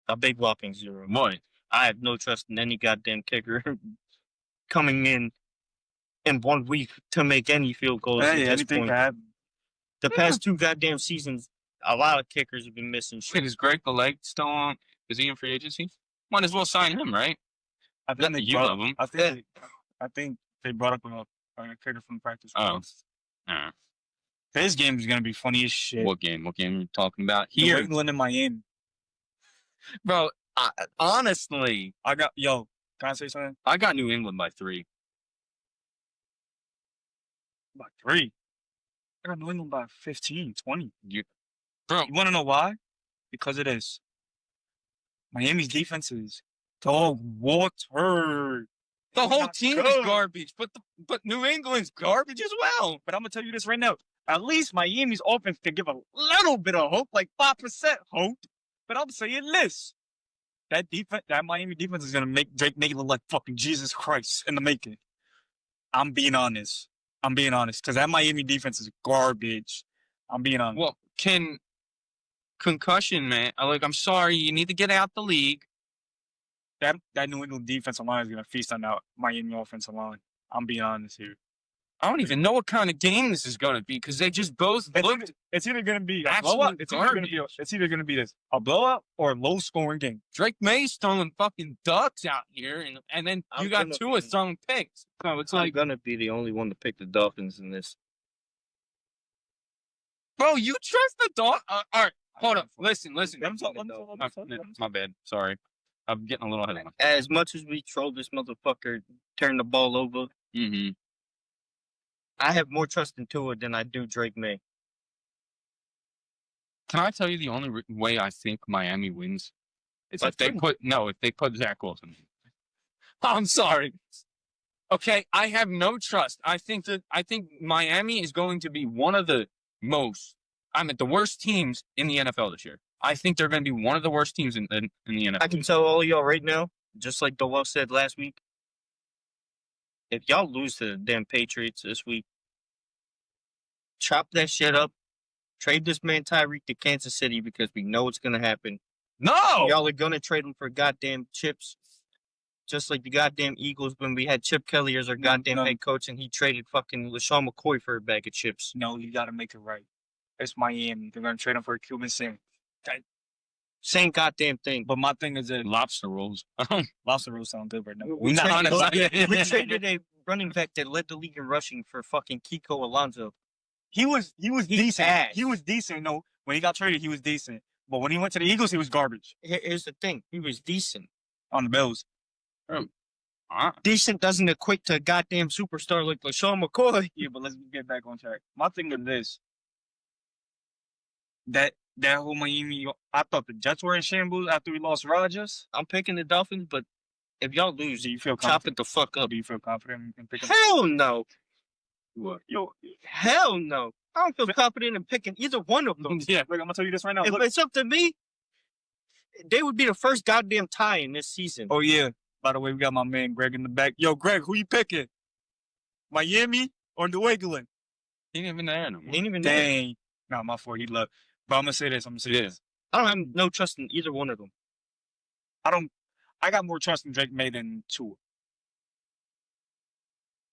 A big whopping 0. What? I have no trust in any goddamn kicker coming in 1 week to make any field goals. Hey, anything can happen. The past 2 goddamn seasons, a lot of kickers have been missing shit. Wait, is Greg the Leg still on? Is he in free agency? Might as well sign him, right? I think you love him. I think they brought up a kicker from practice. This game is gonna be funny as shit. What game? What game are you talking about? Here, New England and Miami. Bro, honestly, can I say something? I got New England by 3. By 3? I got New England by 15, 20. Bro, you want to know why? Because it is. Miami's defense is dog water. The whole team is garbage, but New England's garbage as well. But I'm gonna tell you this right now. At least Miami's offense can give a little bit of hope, like 5% hope. But I'm saying this: that Miami defense is gonna make Drake make it look like fucking Jesus Christ in the making. I'm being honest, because that Miami defense is garbage. I'm being honest. Well, concussion, man. I'm sorry, you need to get out the league. That New England defensive line is gonna feast on that Miami offensive line. I'm being honest here. I don't even know what kind of game this is gonna be because they just both looked. It's either gonna be a blowout. It's either gonna be a blowout or a low scoring game. Drake May's throwing fucking ducks out here, and then you got Tua throwing picks. So it's I'm gonna be the only one to pick the Dolphins in this. Bro, you trust the Dolphins? All right, hold up. Listen. My bad. Sorry. I'm getting a little ahead of myself. As much as we troll this motherfucker, turn the ball over, I have more trust in Tua than I do Drake May. Can I tell you the only way I think Miami wins? It's if they put Zach Wilson. I'm sorry. Okay, I have no trust. I think Miami is going to be one of the the worst teams in the NFL this year. I think they're going to be one of the worst teams in the NFL. I can tell all y'all right now, just like Dowell said last week, if y'all lose to the damn Patriots this week, chop that shit up, trade this man Tyreek to Kansas City because we know it's going to happen. No! Y'all are going to trade him for goddamn chips, just like the goddamn Eagles when we had Chip Kelly as our goddamn head coach and he traded fucking LaShawn McCoy for a bag of chips. No, you got to make it right. It's Miami. They're going to trade him for a Cuban sandwich. Same goddamn thing. But my thing is that lobster rolls. Lobster rolls sound good right now. We traded a running back that led the league in rushing for fucking Kiko Alonso. He was decent. He was decent. No, when he got traded, he was decent. But when he went to the Eagles, he was garbage. Here's the thing. He was decent. On the Bills. Decent doesn't equate to a goddamn superstar like LaShawn McCoy. Yeah, but let's get back on track. My thing is this. That that whole Miami. I thought the Jets were in shambles after we lost Rodgers. I'm picking the Dolphins, but if y'all lose, Do you feel chop confident? it the fuck up. Do you feel confident in picking? Hell no. What? Yo, Hell no. I don't feel confident in picking either one of them. Yeah. look, I'm gonna tell you this right now. If Look. it's up to me, they would be the first goddamn tie in this season. Oh yeah. By the way, we got my man Greg in the back. Yo, Greg, who you picking? Miami or New England? He ain't even there no more. Ain't even there. Dang. Nah, my fault. He left. But I'm gonna say this. This. I don't have no trust in either one of them. I got more trust in Drake May than Tua.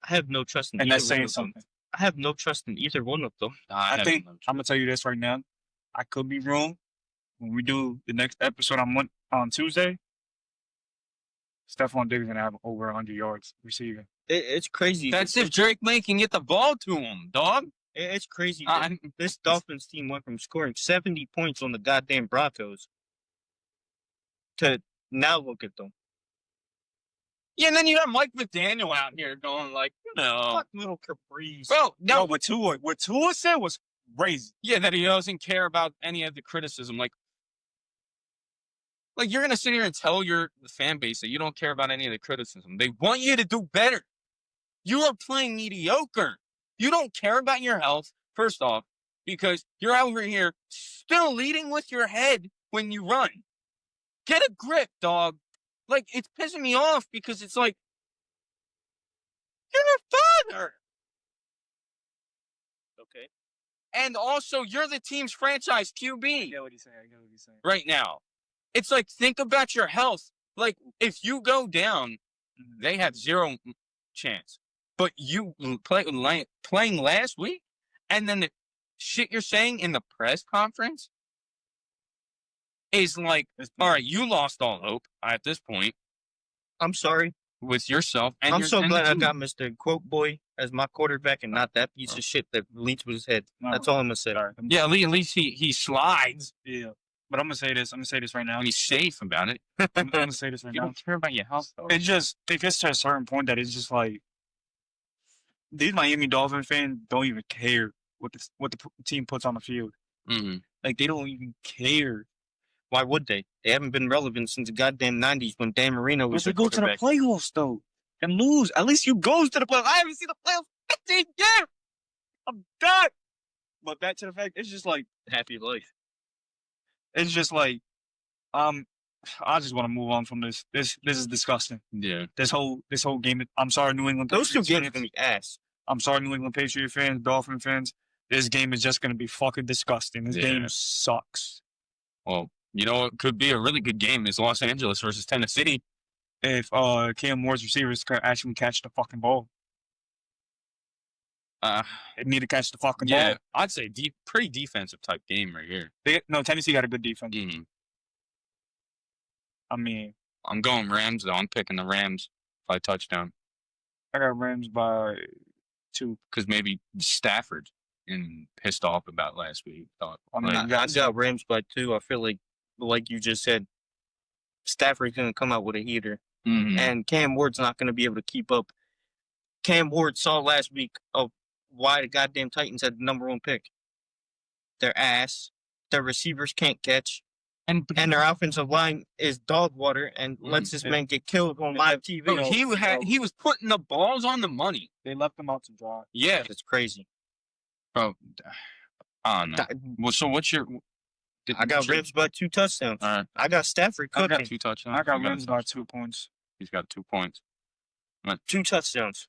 I have no trust in And either that's one saying of them. something. I have no trust in either one of them. I think I'm gonna tell you this right now. I could be wrong. When we do the next episode on Tuesday, Stephon Diggs is gonna have over 100 yards receiving. It's crazy. That's if Drake May can get the ball to him, dog. It's crazy. that this Dolphins team went from scoring 70 points on the goddamn Broncos to now look at them. Yeah, and then you have Mike McDaniel out here going like, Fuck little Caprice. Bro, No, what Tua said was crazy. Yeah, that he doesn't care about any of the criticism. Like you're gonna sit here and tell the fan base that you don't care about any of the criticism. They want you to do better. You are playing mediocre. You don't care about your health, first off, because you're over here still leading with your head when you run. Get a grip, dog. Like, it's pissing me off because it's like, you're a father. Okay. And also, you're the team's franchise QB. I get what he's saying. Right now. It's like, think about your health. Like, if you go down, they have zero chance. But you playing last week, and then the shit you're saying in the press conference is like, all right, you lost all hope at this point I'm sorry. with yourself. And I'm so glad I team. got Mr. Quote Boy as my quarterback and not that piece of shit that leads with his head. No. That's all I'm going to say. Yeah, at least he slides Yeah. But I'm gonna say this right now. and he's safe about it. I'm gonna say this right You now. don't care about your health, though. It gets to a certain point that it's just like these Miami Dolphin fans don't even care what the team puts on the field. Mm-hmm. Like they don't even care. Why would they? They haven't been relevant since the goddamn 90s when Dan Marino But was they the go to the quarterback. playoffs though and lose. At least you goes to the playoffs. I haven't seen the playoffs 15 years. I'm done. But back to the fact, it's just like Happy life. it's just like I just want to move on from this. This is disgusting. Yeah. This whole game. I'm sorry, New England. Those two Patriots games fans. are going to be ass. I'm sorry, New England Patriot fans, Dolphin fans. This game is just going to be fucking disgusting. This game sucks. Well, you know what could be a really good game is Los Angeles versus Tennessee. If Cam Moore's receivers could actually catch the fucking ball. They need to catch the fucking Yeah, ball. I'd say pretty defensive type game right here. Tennessee got a good defense. Mm-hmm. I mean, I'm going Rams, though. I'm picking the Rams by touchdown. I got Rams by 2. Because maybe Stafford and pissed off about last week. I mean, I got Rams by 2. I feel like you just said, Stafford's going to come out with a heater. Mm-hmm. And Cam Ward's not going to be able to keep up. Cam Ward saw last week of why the goddamn Titans had the number 1 pick. Their ass. Their receivers can't catch. And their offensive line is dog water and lets this man get killed on live TV. Bro, he was putting the balls on the money. They left them out to dry. Yeah. It's crazy. Bro, I don't know. Well, so what's your... I got Rams by 2 touchdowns. All right. I got Stafford I got cooking. 2 touchdowns. I got Rams by 2 points. He's got 2 points. 2 touchdowns.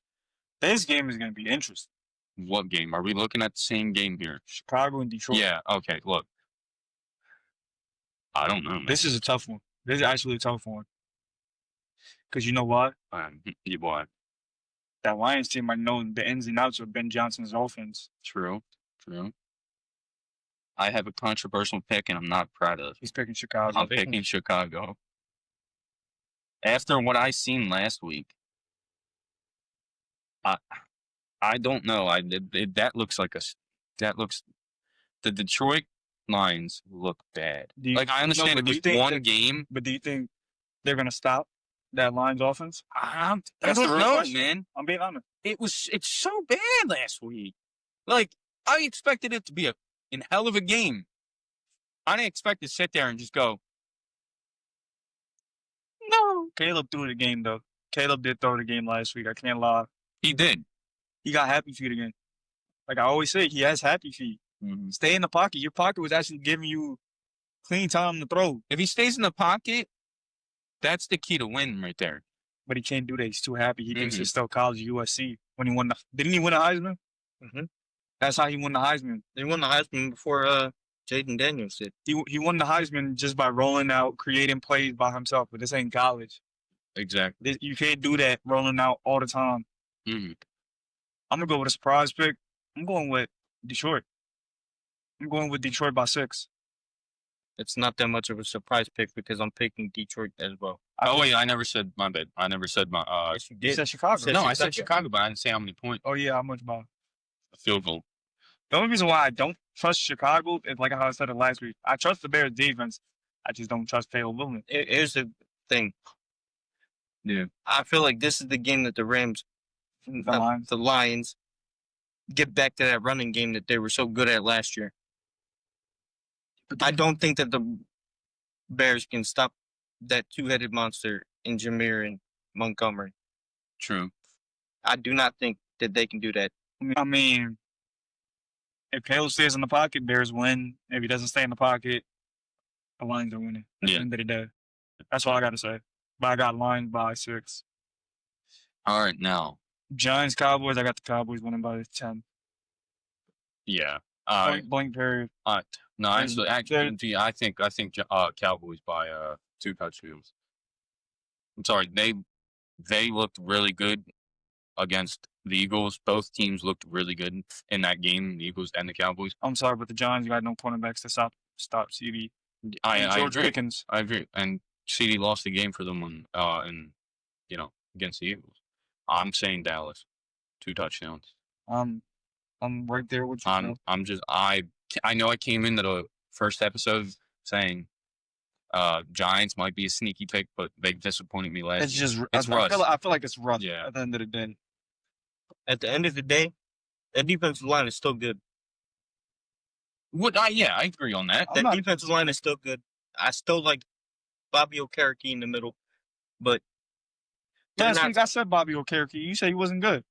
This game is going to be interesting. What game? Are we looking at the same game here? Chicago and Detroit. Yeah, okay, look. I don't know, man. This is a tough one. This is actually a tough one. Because you know what? What? That Lions team might know the ins and outs of Ben Johnson's offense. True. I have a controversial pick, and I'm not proud of. He's picking Chicago. I'm picking Chicago. After what I seen last week, I don't know. That looks like the Detroit Lions look bad. I understand but do you it was think one game. But do you think they're going to stop that Lions offense? I That's the don't real know, question. man. I'm being honest. It's so bad last week. Like, I expected it to be a hell of a game. I didn't expect to sit there and just go, No. Caleb threw the game, though. Caleb did throw the game last week. I can't lie. he did. He got happy feet again. Like I always say, he has happy feet. Mm-hmm. Stay in the pocket. Your pocket was actually giving you clean time to throw. If he stays in the pocket, that's the key to win right there. But he can't do that. He's too happy. He thinks Mhm. it's still college USC. When he won didn't he win the Heisman? Mhm. That's how he won the Heisman. They won the Heisman before Jayden Daniels did. He won the Heisman just by rolling out, creating plays by himself. But this ain't college. Exactly. You can't do that rolling out all the time. Mm-hmm. I'm gonna go with a surprise pick. I'm going with Detroit. I'm going with Detroit by 6. It's not that much of a surprise pick because I'm picking Detroit as well. Oh wait, I never said my bad. I never said my Yes, you You did. said Chicago. said no, I said Chicago. Chicago, but I didn't say how many points. Oh yeah, how much by? A field goal. The only reason why I don't trust Chicago is like how I said it last week. I trust the Bears defense. I just don't trust Caleb Williams. Here's the thing. Yeah. I feel like this is the game that the Rams, Lions. the Lions, get back to that running game that they were so good at last year. I don't think that the Bears can stop that two-headed monster in Jameer and Montgomery. True. I do not think that they can do that. I mean, if Caleb stays in the pocket, Bears win. If he doesn't stay in the pocket, the Lions are winning. At Yeah. the end of the day. That's all I got to say. But I got Lions by 6. All right, now. Giants, Cowboys, I got the Cowboys winning by 10. Yeah. Blank period. No, actually, I think Cowboys by 2 touchdowns. I'm sorry, they looked really good against the Eagles. Both teams looked really good in that game, the Eagles and the Cowboys. I'm sorry, but the Giants got no cornerbacks to stop CD. I George agree. Pickens. I agree. And CD lost the game for them against the Eagles. I'm saying Dallas, 2 touchdowns. I'm right there with you. I know I came into the first episode saying Giants might be a sneaky pick, but they disappointed me last. It's just It's I rust. feel like it's rough. Yeah. At the end of the day. At the end of the day, that defensive line is still good. I agree on that. That defensive line is still good. I still like Bobby Okereke in the middle, but Last week I said Bobby Okereke. You said he wasn't good.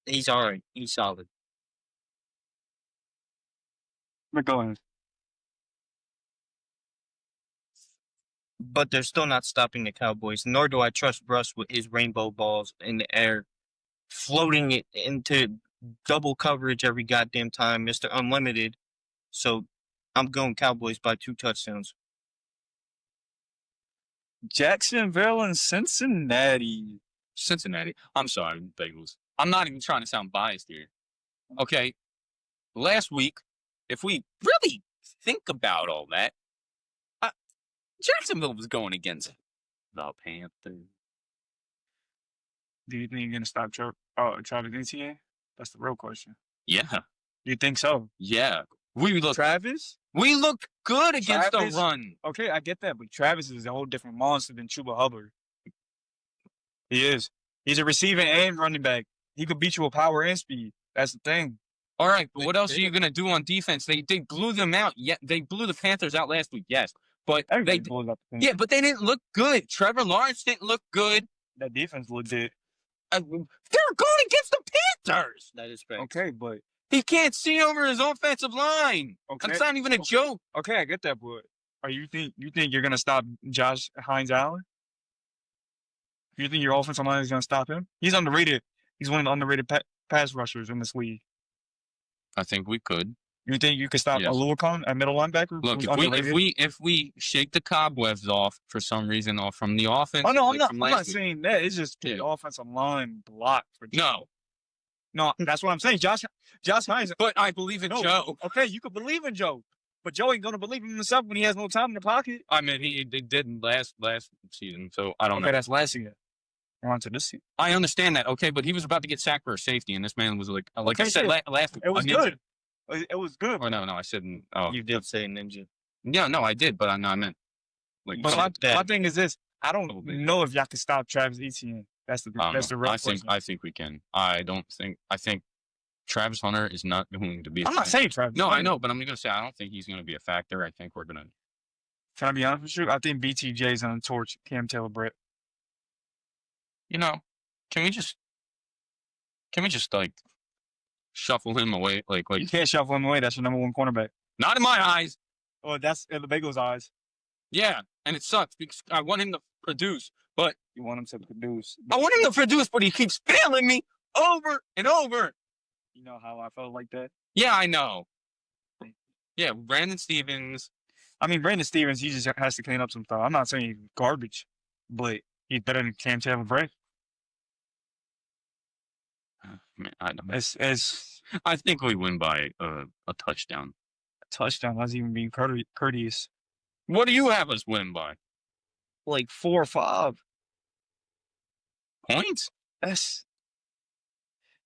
he's all right. He's solid. But go ahead. But they're still not stopping the Cowboys, nor do I trust Russ with his rainbow balls in the air, floating it into double coverage every goddamn time, Mr. Unlimited. So I'm going Cowboys by 2 touchdowns. Jacksonville and Cincinnati. Cincinnati. I'm sorry, Bengals. I'm not even trying to sound biased here. Okay. Last week, if we really think about all that, Jacksonville was going against the Panthers. Do you think you're gonna stop Travis Etienne? That's the real question. Yeah. Do you think so? Yeah. We looked Travis? good against Travis? the run. Okay, I get that, but Travis is a whole different monster than Chuba Hubbard. He is. He's a receiving and running back. He could beat you with power and speed. That's the thing. All right, but what else are you gonna do on defense? They blew them out. Yeah, they blew the Panthers out last week. Yes, but Everybody blows up the Panthers. yeah, but they didn't look good. Trevor Lawrence didn't look good. That defense legit. They're going against the Panthers. That is fair. Okay, but He can't see over his offensive line. okay. That's not even a joke. Okay, I get that, but you think you're gonna stop Josh Hines Allen? You think your offensive line is gonna stop him? He's underrated. He's one of the underrated pass rushers in this league. I think we could. You think you could stop Yes. Aluakon at middle linebacker? Look, who's if underrated? we shake the cobwebs off for some reason off from the offense. Oh no, like I'm from not last week. saying that. It's just Yeah. the offensive line blocked for No, that's what I'm saying. Josh Hines. but I believe in No. Joe. Okay, you could believe in Joe, but Joe ain't gonna believe in himself when he has no time in the pocket. I mean, he didn't last season, so I don't Okay, know. that's last year. We're on to this season. I understand that, okay, but he was about to get sacked for a safety, and this man was like I Okay, said yeah. last week. It was a ninja. good. It was good. Oh no, I said. Oh, You did say ninja. yeah, no, I did, but I meant like. But Fuck that. my thing is this: I don't little bit. know if y'all can stop Travis Etienne. That's the I don't real know. question. I think we can. I don't think. I think Travis Hunter is not going to be. I'm not saying Travis. No, Hunter. I know, but I'm going to say I don't think he's going to be a factor. I think we're going to. Can I be honest with you? I think BTJ is on the torch. Cam Taylor Britt. You know, can we just like shuffle him away? Like You can't shuffle him away. That's your number one cornerback. not in my eyes. Oh, that's in the Bengals' eyes. Yeah, and it sucks because I want him to produce, but You want him to produce. I want him to produce, but he keeps failing me over and over. You know how I felt like that? Yeah, I know. Yeah, Brandon Stevens. I mean, Brandon Stevens, he just has to clean up some stuff. I'm not saying he's garbage, but he's better than Cam Taylor Britt. Man, I don't know. As I think we win by a touchdown. a touchdown, that's even being courteous. What do you have us win by? Like 4 or 5. Points?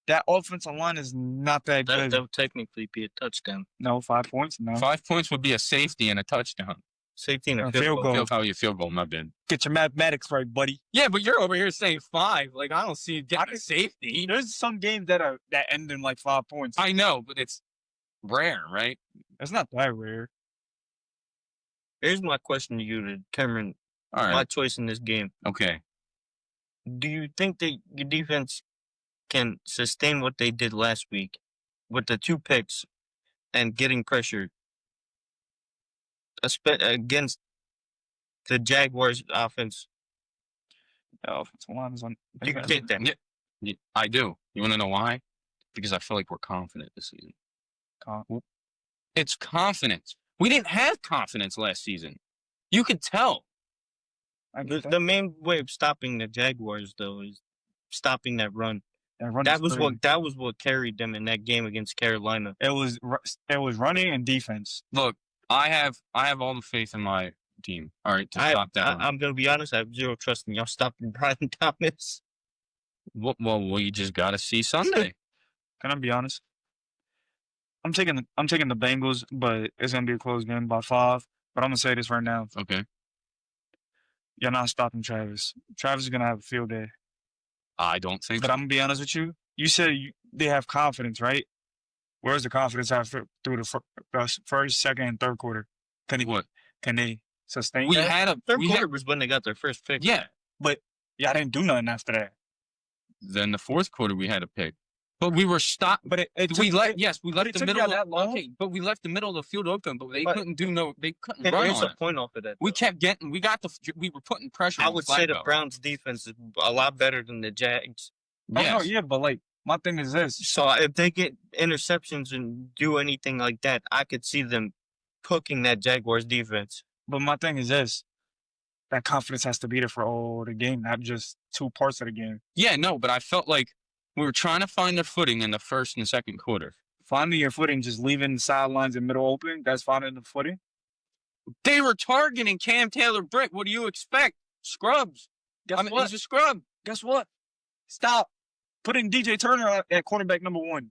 That offensive line is not that That good. would technically be a touchdown. No, 5 points. No. 5 points would be a safety and a touchdown. Safety and a A field field goal. goal. Oh, your field goal, my bad. Get your mathematics right, buddy. Yeah, but you're over here saying 5. Like, I don't see you getting a safety. There's some games that end in like 5 points. I know, but it's rare, right? It's not that rare. Here's my question to you to determine All right. my choice in this game. Okay. Do you think that your defense can sustain what they did last week with the 2 picks and getting pressure against the Jaguars offense? The offensive line is on. You can take that. Yeah, I do. You want to know why? Because I feel like we're confident this season. It's confidence. We didn't have confidence last season. You could tell. The main way of stopping the Jaguars, though, is stopping that run. That was what carried them in that game against Carolina. It was running and defense. Look, I have all the faith in my team. All right, to stop that. I'm gonna be honest. I have zero trust in y'all stopping Brian Thomas. Well, we just got to see Sunday. Can I be honest? I'm taking the Bengals, but it's gonna be a close game by 5. But I'm gonna say this right now: Okay. you're not stopping Travis. Travis is gonna have a field day. I don't think. But I'm gonna be honest with you. You said they have confidence, right? Where's the confidence after through the first, second, and third quarter? Can they sustain? We that? had a Third quarter was when they got their first pick. Yeah. But y'all didn't do nothing after that. Then the fourth quarter we had a pick, but we were stopped. But we left the middle. that long. Okay, but we left the middle of the field open, but they couldn't do They couldn't And run here's on a it. point off of that. We though. kept getting. We were putting pressure. I on would say the Flacco. Browns' defense is a lot better than the Jags. Yes. Oh, no, yeah, but like my thing is this. So if they get interceptions and do anything like that, I could see them cooking that Jaguars defense. But my thing is this. That confidence has to be there for all the game, not just 2 parts of the game. Yeah, no, but I felt like we were trying to find their footing in the first and second quarter. Finding your footing, just leaving the sidelines and middle open, that's finding the footing. They were targeting Cam Taylor Britt. What do you expect? Scrubs. What? He's a scrub. Guess what? Stop putting DJ Turner at quarterback number 1.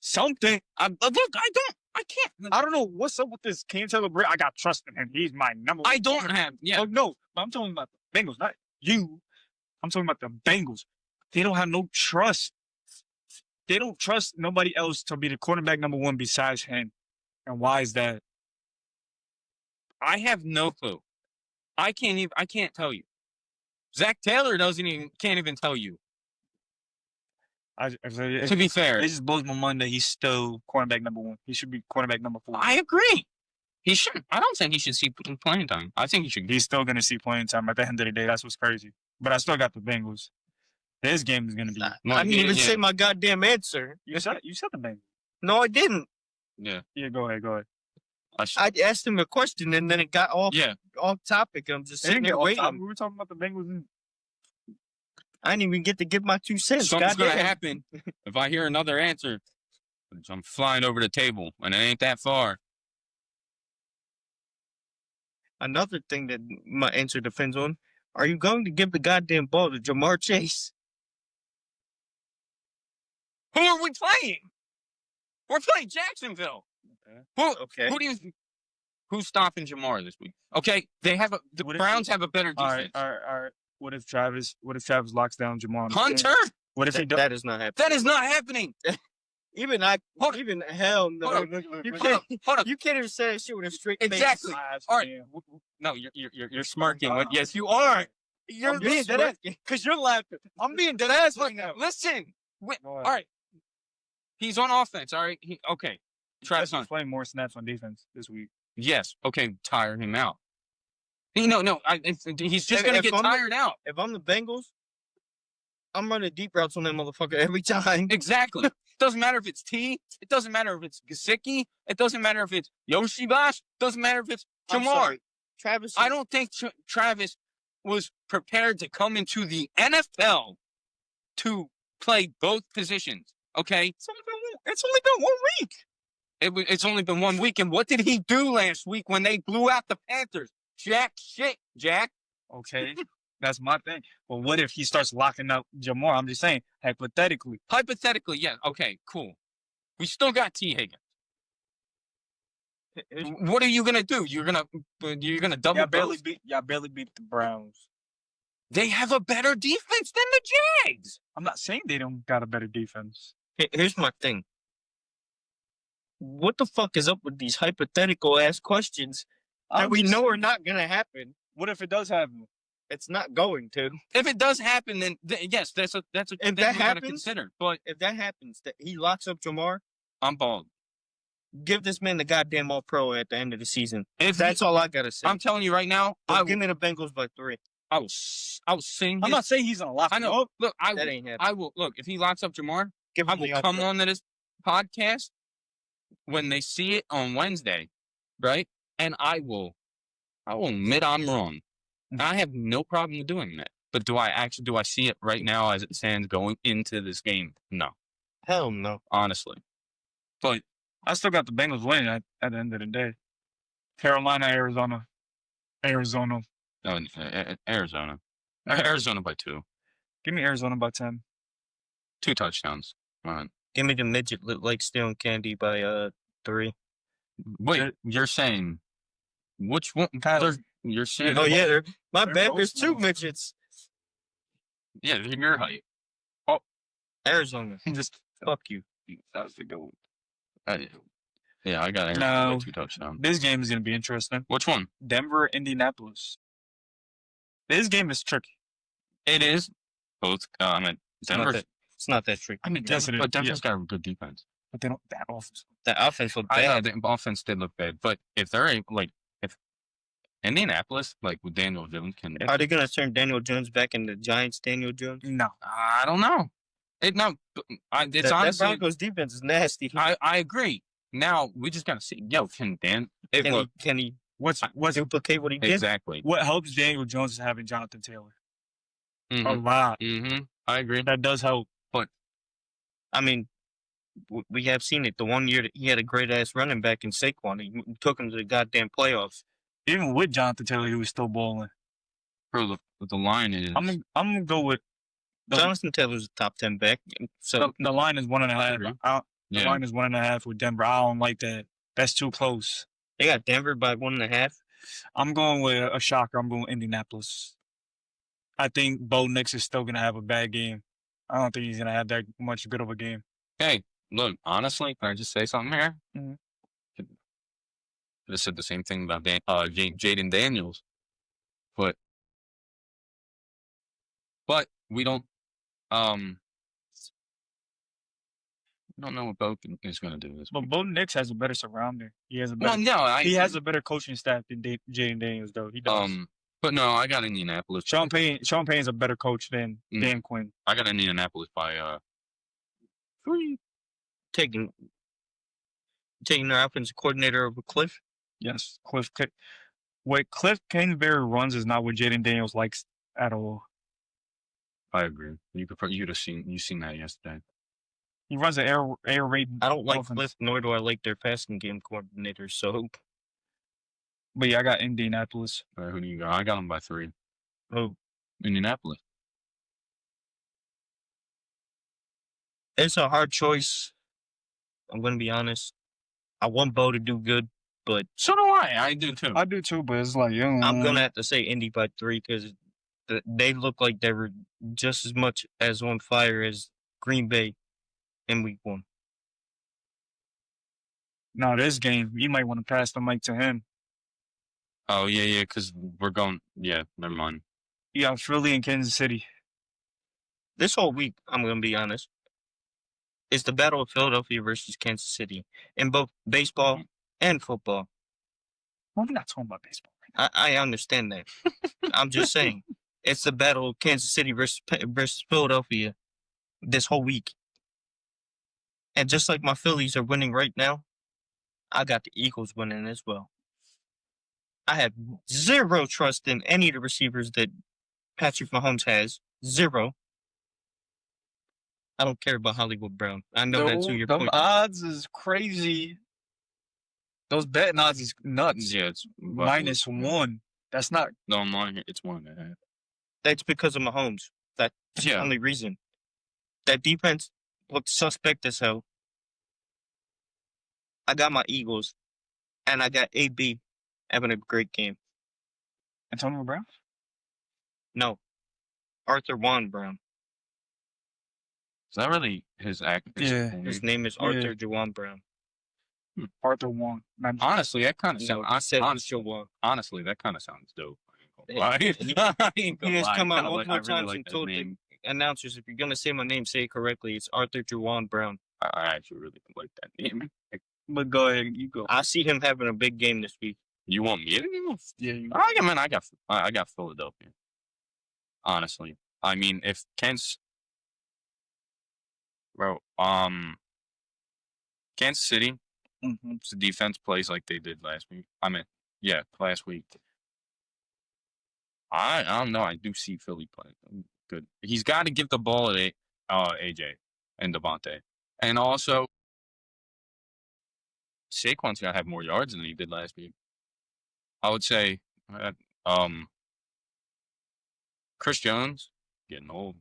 Something. I can't. I don't know what's up with this Cam Taylor Britt. I got trust in him. He's my number 1. I don't have. Yeah. Oh, no, but I'm talking about the Bengals, not you. I'm talking about the Bengals. They don't have no trust. They don't trust nobody else to be the quarterback number 1 besides him. And why is that? I have no clue. I can't tell you. Zach Taylor can't even tell you. To be fair, It just blows my mind that he's still cornerback number 1. He should be cornerback number 4. I agree. He should. I don't think he should see playing time. I think he should. He's still going to see playing time at the end of the day. That's what's crazy. But I still got the Bengals. This game is going to be. I didn't even say my goddamn answer. You said the Bengals. No, I didn't. Yeah. Yeah, go ahead. I asked him a question and then it got off topic. I'm just sitting there waiting. We were talking about the Bengals. I didn't even get to give my 2 cents. Something's going to happen if I hear another answer. I'm flying over the table, and it ain't that far. Another thing that my answer depends on, are you going to give the goddamn ball to Jamar Chase? Who are we playing? We're playing Jacksonville. Okay. Who's stopping Jamar this week? Okay, the Browns have a better defense. All right. What if Travis locks down Jamar? Hunter? What if he does? That is not happening. That is not happening. Even hell no. Hold up. You can't even say that shit with a straight face. Exactly. All right. No, you're smirking. Yes, you are. You're being dead ass because you're laughing. I'm being dead ass right now. Listen. All right. He's on offense. All right. Okay. Travis is playing more snaps on defense this week. Yes. Okay. Tire him out. No. He's just gonna get tired out. If I'm the Bengals, I'm running deep routes on that motherfucker every time. Exactly. Doesn't matter if it's T. It doesn't matter if it's Gesicki. It doesn't matter if it's Yoshibash. Doesn't matter if it's Jamar. Travis. I don't think Travis was prepared to come into the NFL to play both positions. Okay. It's only been 1 week. It's only been 1 week. And what did he do last week when they blew out the Panthers? Jack. Okay. That's my thing. But what if he starts locking up Jamar? I'm just saying, hypothetically. Hypothetically, yeah. Okay, cool. We still got T. Higgins. What are you gonna do? You're gonna double. Y'all barely beat the Browns. They have a better defense than the Jags. I'm not saying they don't got a better defense. Here's my thing. What the fuck is up with these hypothetical ass questions that we know are not gonna happen? What if it does happen? It's not going to. If it does happen, then yes, that's a if thing that we gotta happens, consider. But if that happens, that he locks up Jamar, I'm bald. give this man the goddamn All-Pro at the end of the season. If That's all I gotta say. I'm telling you right now, give me the Bengals by 3. I will sing. I'm not saying he's gonna lock. I know. Up. Look, That ain't happening. I will look if he locks up Jamar. Give I him will the come All-Pro. on to this podcast when they see it on Wednesday, right? And I will admit I'm wrong. I have no problem with doing that. But do I see it right now as it stands going into this game? No, Hell no. honestly. But I still got the Bengals winning at the end of the day. Carolina, Arizona. no, Arizona by 2, Give me Arizona by 10. 2 touchdowns. Come on. Give me the midget look like stealing candy by 3. Wait, you're saying which one? You're saying? Oh yeah, my they're bad. both There's 2 small. midgets. Yeah, they're your height. Arizona. Just Fuck you. That's the goal. yeah, I got Arizona No. by 2 touchdowns. This game is gonna be interesting. Which one? Denver, Indianapolis. This game is tricky. It is both. I mean, Denver. It's not that tricky. I mean, yes, it is. But Denver's got a good defense. But they don't. That offense. The offense looked bad. Yeah, the offense did look bad. But if they're if Indianapolis, like with Daniel Jones, can Are they gonna turn Daniel Jones back into Giants Daniel Jones? No. I don't know. It's That honestly. Broncos defense is nasty. I agree. Now we just gotta see. Yo, can Can he What's duplicate what he did? exactly? what helps Daniel Jones is having Jonathan Taylor. A Mm-hmm. lot. I agree. That does help. I mean, we have seen it. The one year that he had a great ass running back in Saquon, he took him to the goddamn playoffs. Even with Jonathan Taylor, he was still balling. Bro, the line is. I'm gonna go with Jonathan Taylor's a top 10 back. So the line is 1.5. agree. The Yeah. line is 1.5 with Denver. I don't like that. That's too close. they got Denver by 1.5. I'm going with a shocker. I'm going with Indianapolis. I think Bo Nix is still gonna have a bad game. I don't think he's gonna have that much good of a game. Hey, look. Honestly, can I just say something here? Mhm. Could have said the same thing about Jayden Daniels, but we don't. We don't know what Bo is going to do this. But Bo Nix has a better surrounding. He has a Well, better. no, He has a better coaching staff than Jayden Daniels, though. He does. but no, I got Indianapolis. Sean Payne's a better coach than Dan Quinn. I got Indianapolis by 3. Taking their offensive coordinator over Cliff. Yes, what Cliff Kingsbury runs is not what Jayden Daniels likes at all. I agree. You'd have seen that yesterday. He runs an air raid. I don't like offense. Cliff, nor do I like their passing game coordinator. So, But yeah, I got Indianapolis. All right, who do you got? I got them by 3. oh, Indianapolis. it's a hard choice. I'm going to be honest. I want Bo to do good, but So do I. I do too. I do too, but it's like, I'm going to have to say Indy by 3 because They look like they were just as much as on fire as Green Bay in Week 1. No, this game, you might want to pass the mic to him. Oh, yeah, because we're going. Yeah, never mind. You got Philly and Kansas City. This whole week, I'm going to be honest, is the battle of Philadelphia versus Kansas City in both baseball and football. Well, we're not talking about baseball right now. I understand that. I'm just saying, it's the battle of Kansas City versus Philadelphia this whole week. And just like my Phillies are winning right now, I got the Eagles winning as well. I have zero trust in any of the receivers that Patrick Mahomes has. Zero. I don't care about Hollywood Brown. I know that's who you're Them pointing. odds is crazy. Those betting odds is nuts. Yeah, it's -1. That's not. No, mine. It's 1.5. That's because of Mahomes. That's the only reason. That defense looked suspect as hell. I got my Eagles, and I got AB having a great game. Antonio Brown? No, Arthur Juan Brown. Is that really his act? Yeah. His name is Arthur Juwan Brown. Arthur Wong. Honestly, that kind of No, sounds. I said Juwan. Honestly, that kind of sounds dope. He has come out multiple times like and that told the name. announcers, if you're going to say my name, say it correctly. It's Arthur Juwan Brown. I actually really like that name. But go ahead, you go. I see him having a big game this week. You want me to go? Yeah. I got Philadelphia. Honestly, I mean, if Kansas City, if the defense plays like they did last week. Last week. I don't know. I do see Philly play good. He's got to give the ball to AJ and Devontae, and also Saquon's got to have more yards than he did last week. I would say, Chris Jones getting old.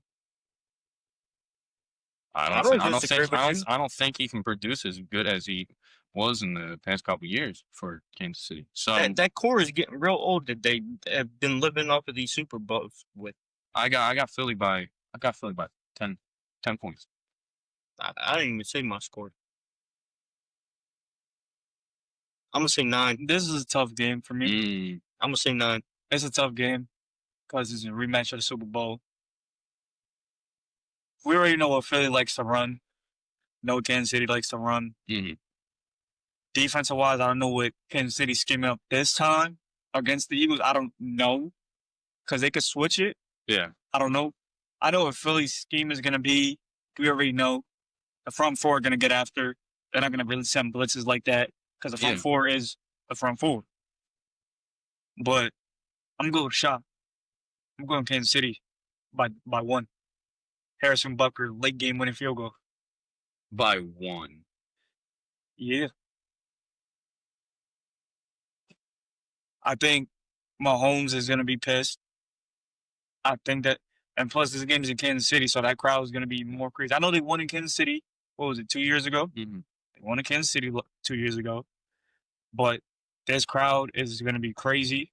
I don't think he can produce as good as he was in the past couple of years for Kansas City. So that core is getting real old that they have been living off of these Super Bowls with. I got Philly by 10 points. I didn't even say my score. I'm gonna say 9. This is a tough game for me. I'm gonna say 9. It's a tough game because it's a rematch of the Super Bowl. We already know what Philly likes to run. No, Kansas City likes to run. Defensive wise, I don't know what Kansas City scheming up this time against the Eagles. I don't know because they could switch it. Yeah, I don't know. I know what Philly's scheme is gonna be. We already know the front four are gonna get after. They're not gonna really send blitzes like that because the front four is the front four. But I'm going with a shot. I'm going Kansas City by 1. Harrison Butker, late game winning field goal. by 1. Yeah. I think Mahomes is going to be pissed. I think that, and plus this game is in Kansas City, so that crowd is going to be more crazy. I know they won in Kansas City. What was it, 2 years ago? They won in Kansas City 2 years ago. But this crowd is going to be crazy.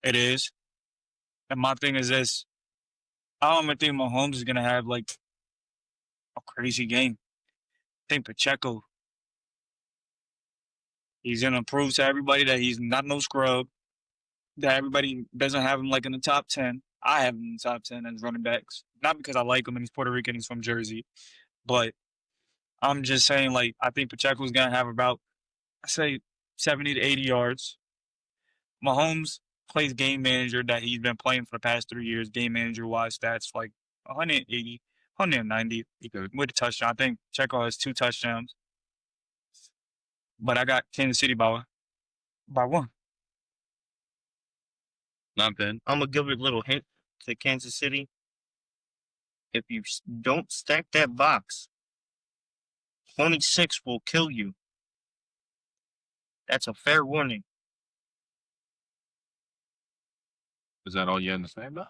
It is. And my thing is this. I don't even think Mahomes is going to have, like, a crazy game. I think Pacheco, he's going to prove to everybody that he's not no scrub, that everybody doesn't have him, like, in the top 10. I have him in the top 10 as running backs. Not because I like him and he's Puerto Rican, he's from Jersey. But I'm just saying, like, I think Pacheco's going to have about, I say, 70 to 80 yards. Mahomes plays game manager that he's been playing for the past 3 years, game manager-wise stats, like 180, 190 with a touchdown. I think Pacheco has 2 touchdowns. But I got Kansas City by 1. Not bad. I'm going to give it a little hint to Kansas City. If you don't stack that box, 26 will kill you. That's a fair warning. Is that all you had to say about?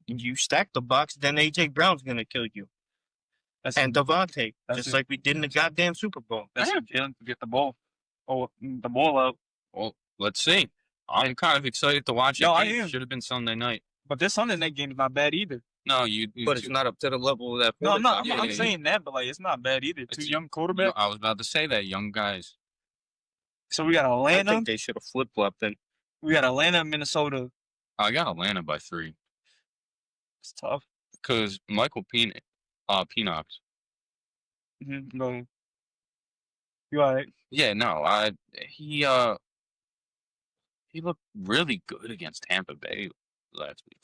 You stack the box, then A.J. Brown's going to kill you. And Devontae, just like we did in the goddamn Super Bowl. That's Jalen to get the ball. Oh, the ball out. Well, let's see. I'm kind of excited to watch it. No, I It am. should have been Sunday night. But this Sunday night game is not bad either. No, But it's not up to the level of that. No, I'm not. Yeah, I'm yeah, saying that, but like it's not bad either. Two It's- young quarterbacks. I was about to say that, young guys. So we got I Atlanta. think they should have flip flopped then. We got Atlanta, Minnesota. I got Atlanta by 3 It's tough. because Michael Penix. Go ahead. You all right? Yeah, no, he looked really good against Tampa Bay last week.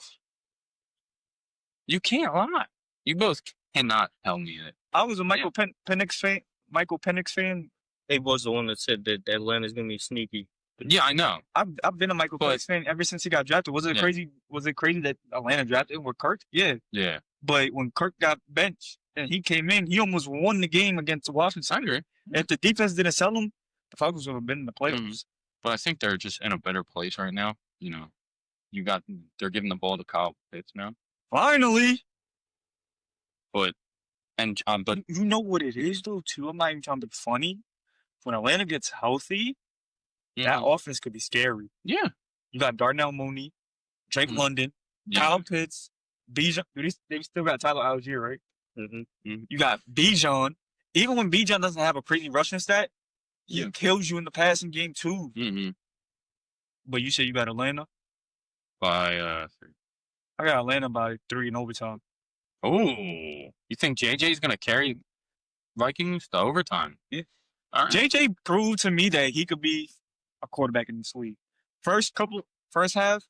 You can't lie. You both cannot tell me that. I was a Michael Penix fan. Michael Penix fan. He was the one that said that Atlanta's gonna be sneaky. Yeah, I know. I've been a Michael But- Penix fan ever since he got drafted. Was it Yeah. crazy? Was it crazy that Atlanta drafted him with Kirk? Yeah, Yeah, but when Kirk got benched and he came in, he almost won the game against Washington. I agree. If the defense didn't sell him, the Falcons would have been in the playoffs. But I think they're just in a better place right now. You know, they're giving the ball to Kyle Pitts now. Finally, But you know what it is though too. I'm not even trying to be funny. When Atlanta gets healthy, that offense could be scary. yeah, You got Darnell Mooney, Drake Mhm. London, yeah. Kyle Pitts, Bijan. They still got Tyler Algier, right? Mm-hmm. You got Bijan. Even when Bijan doesn't have a crazy rushing stat, he Yeah. kills you in the passing game too. Mm-hmm. But you say you got Atlanta. By 3. I got Atlanta by 3 in overtime. Oh, you think JJ's gonna carry Vikings to overtime? Yeah. All right. JJ proved to me that he could be a quarterback in this league. First half,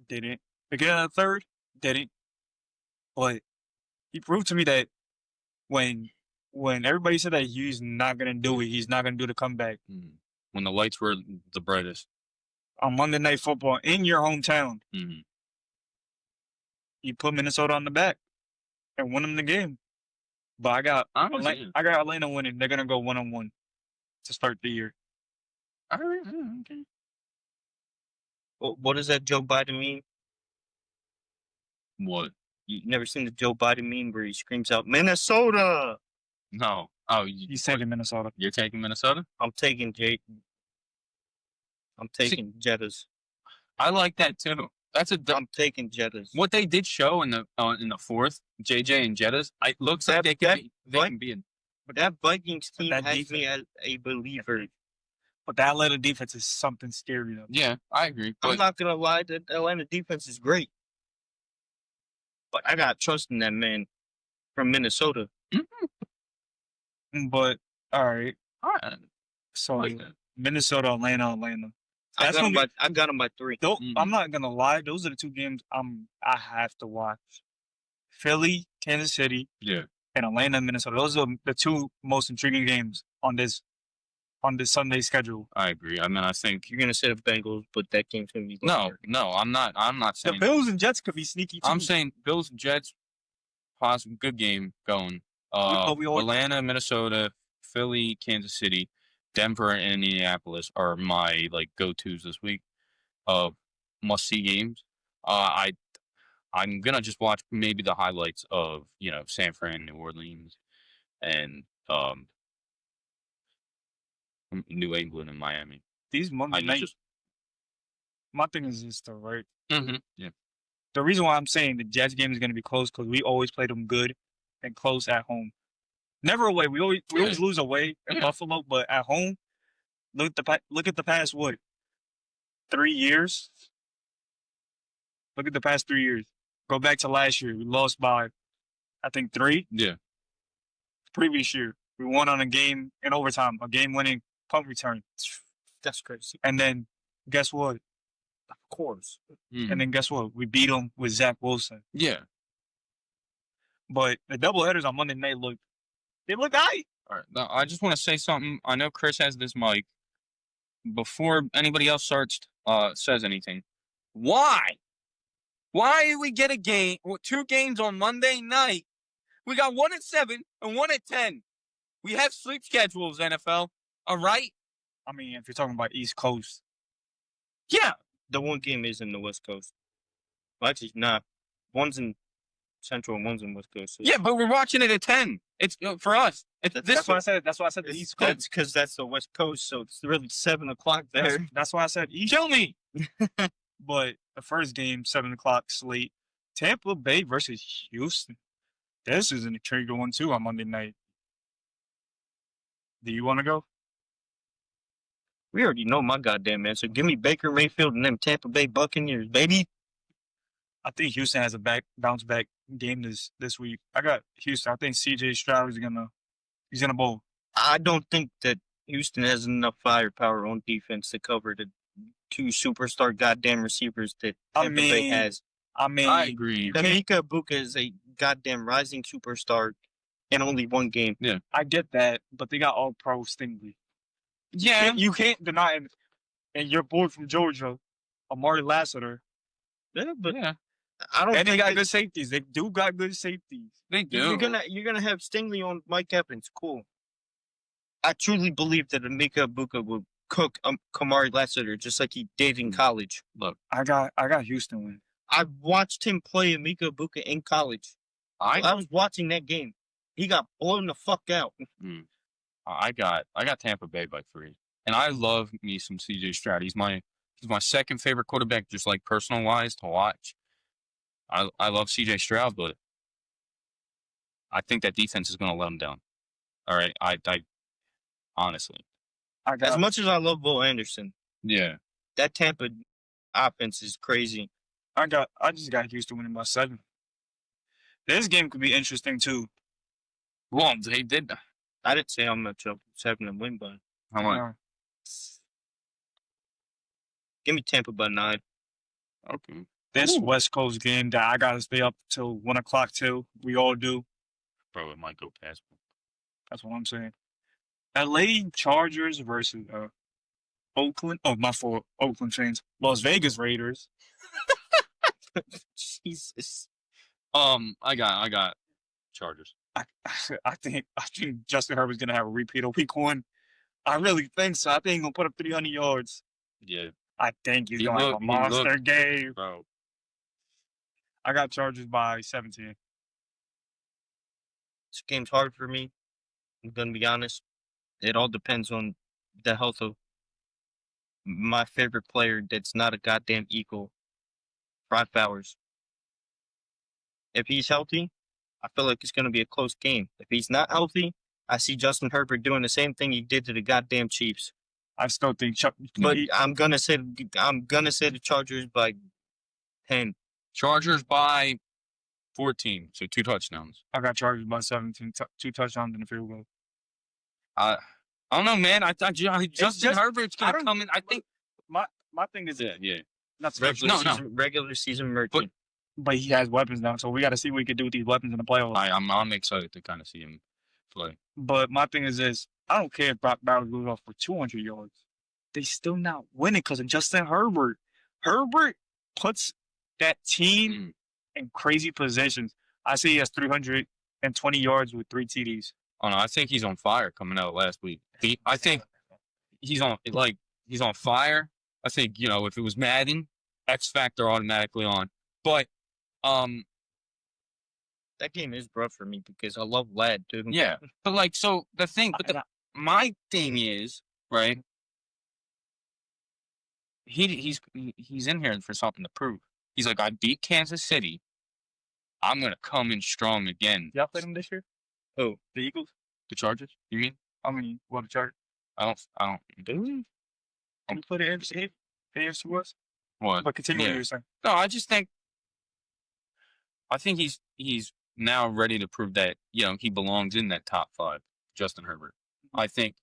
didn't. Beginning of the third, didn't. But he proved to me that when everybody said that he's not gonna do it, he's not gonna do the comeback When the lights were the brightest. on Monday Night Football in your hometown, Mm-hmm. you put Minnesota on the back and won them the game. But I got Atlanta winning. They're gonna go 1-1 to start the year. All right. Okay. What does that Joe Biden mean? What? You never seen the Joe Biden meme where he screams out Minnesota? No. Oh, You said in Minnesota. you're taking Minnesota? I'm taking Jettas. I like that too. That's a I'm taking Jettas. what they did show in the fourth, JJ and Jettas. It looks like they can be. But that Vikings team that has me as a believer. But the Atlanta defense is something scary though. Yeah, I agree. I'm But not gonna lie, the Atlanta defense is great. But I got trust in that man from Minnesota. But all right. all right, So like that. Minnesota, Atlanta. I That's got him by 3. Though, Mhm. I'm not gonna lie, those are the 2 games I have to watch. Philly, Kansas City, Yeah. and Atlanta, Minnesota. Those are the 2 most intriguing games on this Sunday schedule. I agree. I mean, I think You're gonna say the Bengals, but that game's gonna be no. I'm not The saying. Bills and Jets could be sneaky too. I'm saying Bills and Jets, possible good game going. we always- Atlanta, Minnesota, Philly, Kansas City, Denver, and Indianapolis are my go-tos this week. Must-see games. I'm gonna just watch maybe the highlights of San Fran, New Orleans, and New England and Miami. these Monday I night. just My thing is this though, right? yeah. The reason why I'm saying the Jets game is going to be close because we always play them good and close at home. Never away. We always lose away in Yeah. Buffalo, but at home, look at the past 3 years. Look at the past 3 years. Go back to last year. We lost by, I think 3. Yeah. Previous year, we won on a game in overtime, a game-winning punt return, That's crazy. and then guess what? Of course. Mhm. And then guess what? We beat them with Zach Wilson. Yeah. But the doubleheaders on Monday night look all right. All right. Now, I just want to say something. I know Chris has this mic. Before anybody else says anything, why? Why do we get 2 games on Monday night? We got 1 at 7 and 1 at 10. We have sleep schedules, NFL. All right? I mean, if you're talking about East Coast, Yeah. The one game is in the West Coast. Well, actually, nah. One's in Central and one's in West Coast. So Yeah, but we're watching it at 10. It's for us. It's that's why I said the East Coast. That's because that's the West Coast, so it's really 7 o'clock there. That's why I said East. Kill me. But the first game, 7 o'clock slate, Tampa Bay versus Houston. This is an intriguing one too on Monday night. Do you want to go? We already know my goddamn answer. Give me Baker Mayfield and them Tampa Bay Buccaneers, baby. I think Houston has a bounce back game this week. I got Houston. I think CJ Stroud is gonna bowl. I don't think that Houston has enough firepower on defense to cover the two superstar goddamn receivers that Tampa Bay has. I agree. Mika Ibuka is a goddamn rising superstar in only one game. Yeah. I get that, but they got all pro Stingley. Yeah. You can't deny it. And your boy from Georgia, Amari Lassiter. Yeah, but Yeah. I don't. And they think got that- good safeties. They do got good safeties. They do. You're gonna have Stingley on Mike Evans. Cool. I truly believe that Mika Ibuka will cook Kamari Lassiter just like he did in college. Look, I got Houston win. I watched him play Mika Ibuka in college. I was watching that game. He got blown the fuck out. I got Tampa Bay by 3, and I love me some CJ Stroud. He's my second favorite quarterback, just like personal wise to watch. I love CJ Stroud, but I think that defense is going to let him down. All right, I honestly, As much as I love Will Anderson, yeah, that Tampa offense is crazy. I just got Houston winning by 7. This game could be interesting too. well, they did. I didn't say how much I was having them win by. How much? Uh, Give me Tampa by 9. Okay, This Ooh. West Coast game that I gotta stay up till 1 o'clock till. We all do. bro, it might go past me. That's what I'm saying. LA Chargers versus Oakland. Oh, my fault. Oakland fans. Las Vegas Raiders. Jesus. I got Chargers. I think Justin Herbert's gonna have a repeat of week 1. I really think so. I think he's gonna put up 300 yards. Yeah, I think he's He gonna have a looked- he monster looked- game. bro. I got Chargers by 17. This game's hard for me. I'm gonna be honest. It all depends on the health of my favorite player that's not a goddamn Eagle. 5 hours. If he's healthy, I feel like it's gonna be a close game. If he's not healthy, I see Justin Herbert doing the same thing he did to the goddamn Chiefs. I still think But I'm gonna say the Chargers by 10. Chargers by 14, so 2 touchdowns. I got Chargers by 17. 2 touchdowns in the field goal. I don't know, man. I thought Justin just- Herbert's I gonna don't- come in. I think. My thing is Yeah. not to Regular season merchant. but he has weapons now, so we got to see what he can do with these weapons in the playoffs. I'm excited to kind of see him play. But my thing is this: I don't care if Brock Bowers goes off for 200 yards. They still not winning because of Justin Herbert. Herbert puts that team in crazy positions. I see he has 320 yards with 3 TDs. Oh no, I think he's on fire coming out last week. I think he's on fire. I think if it was Madden, X Factor automatically on. But That game is rough for me because I love Lad, dude. yeah, but my thing is right. He's in here for something to prove. He's like, I beat Kansas City. I'm gonna come in strong again. Y'all played him this year? Who? The Eagles? The Chargers? You mean? I mean, what the Chargers? I don't. Do we? You played the AFC West? What? But continue what Yeah. you were saying. No, I think he's now ready to prove that he belongs in that top 5. Justin Herbert. I think.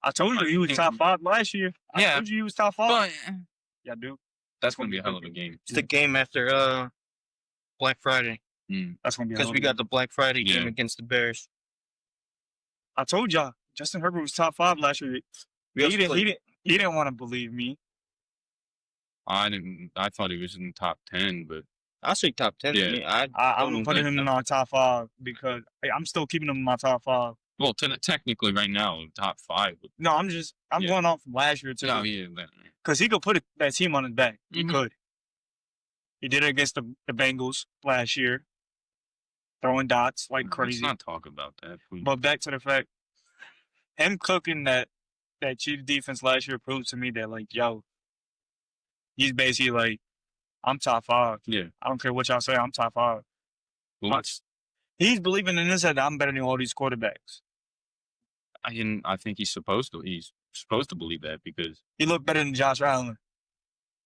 I told you he was top 5 last year. I Yeah. told you he was top 5. But Yeah, dude. that's gonna be a hell of a game. It's the game after Black Friday That's gonna be because we got the Black Friday game Yeah. against the Bears. I told y'all Justin Herbert was top 5 last year. We also He didn't want to believe me. I didn't. I thought he was in the top 10, but I'll say top 10 Yeah. for me. I'm putting him in my top 5 because I'm still keeping him in my top 5. well, technically right now top 5. But, No, I'm Yeah. going off from last year too. no, yeah, Because he could put that team on his back. He Mhm. could. He did it against the Bengals last year, throwing dots like let's crazy. not talk about that. But back to the fact, him cooking that that Chiefs defense last year proved to me that, like, yo, he's basically like, I'm top 5. Yeah. I don't care what y'all say, I'm top 5. Well, He's believing in his head that I'm better than all these quarterbacks. I think he's supposed to. He's supposed to believe that because He looked better than Josh Allen,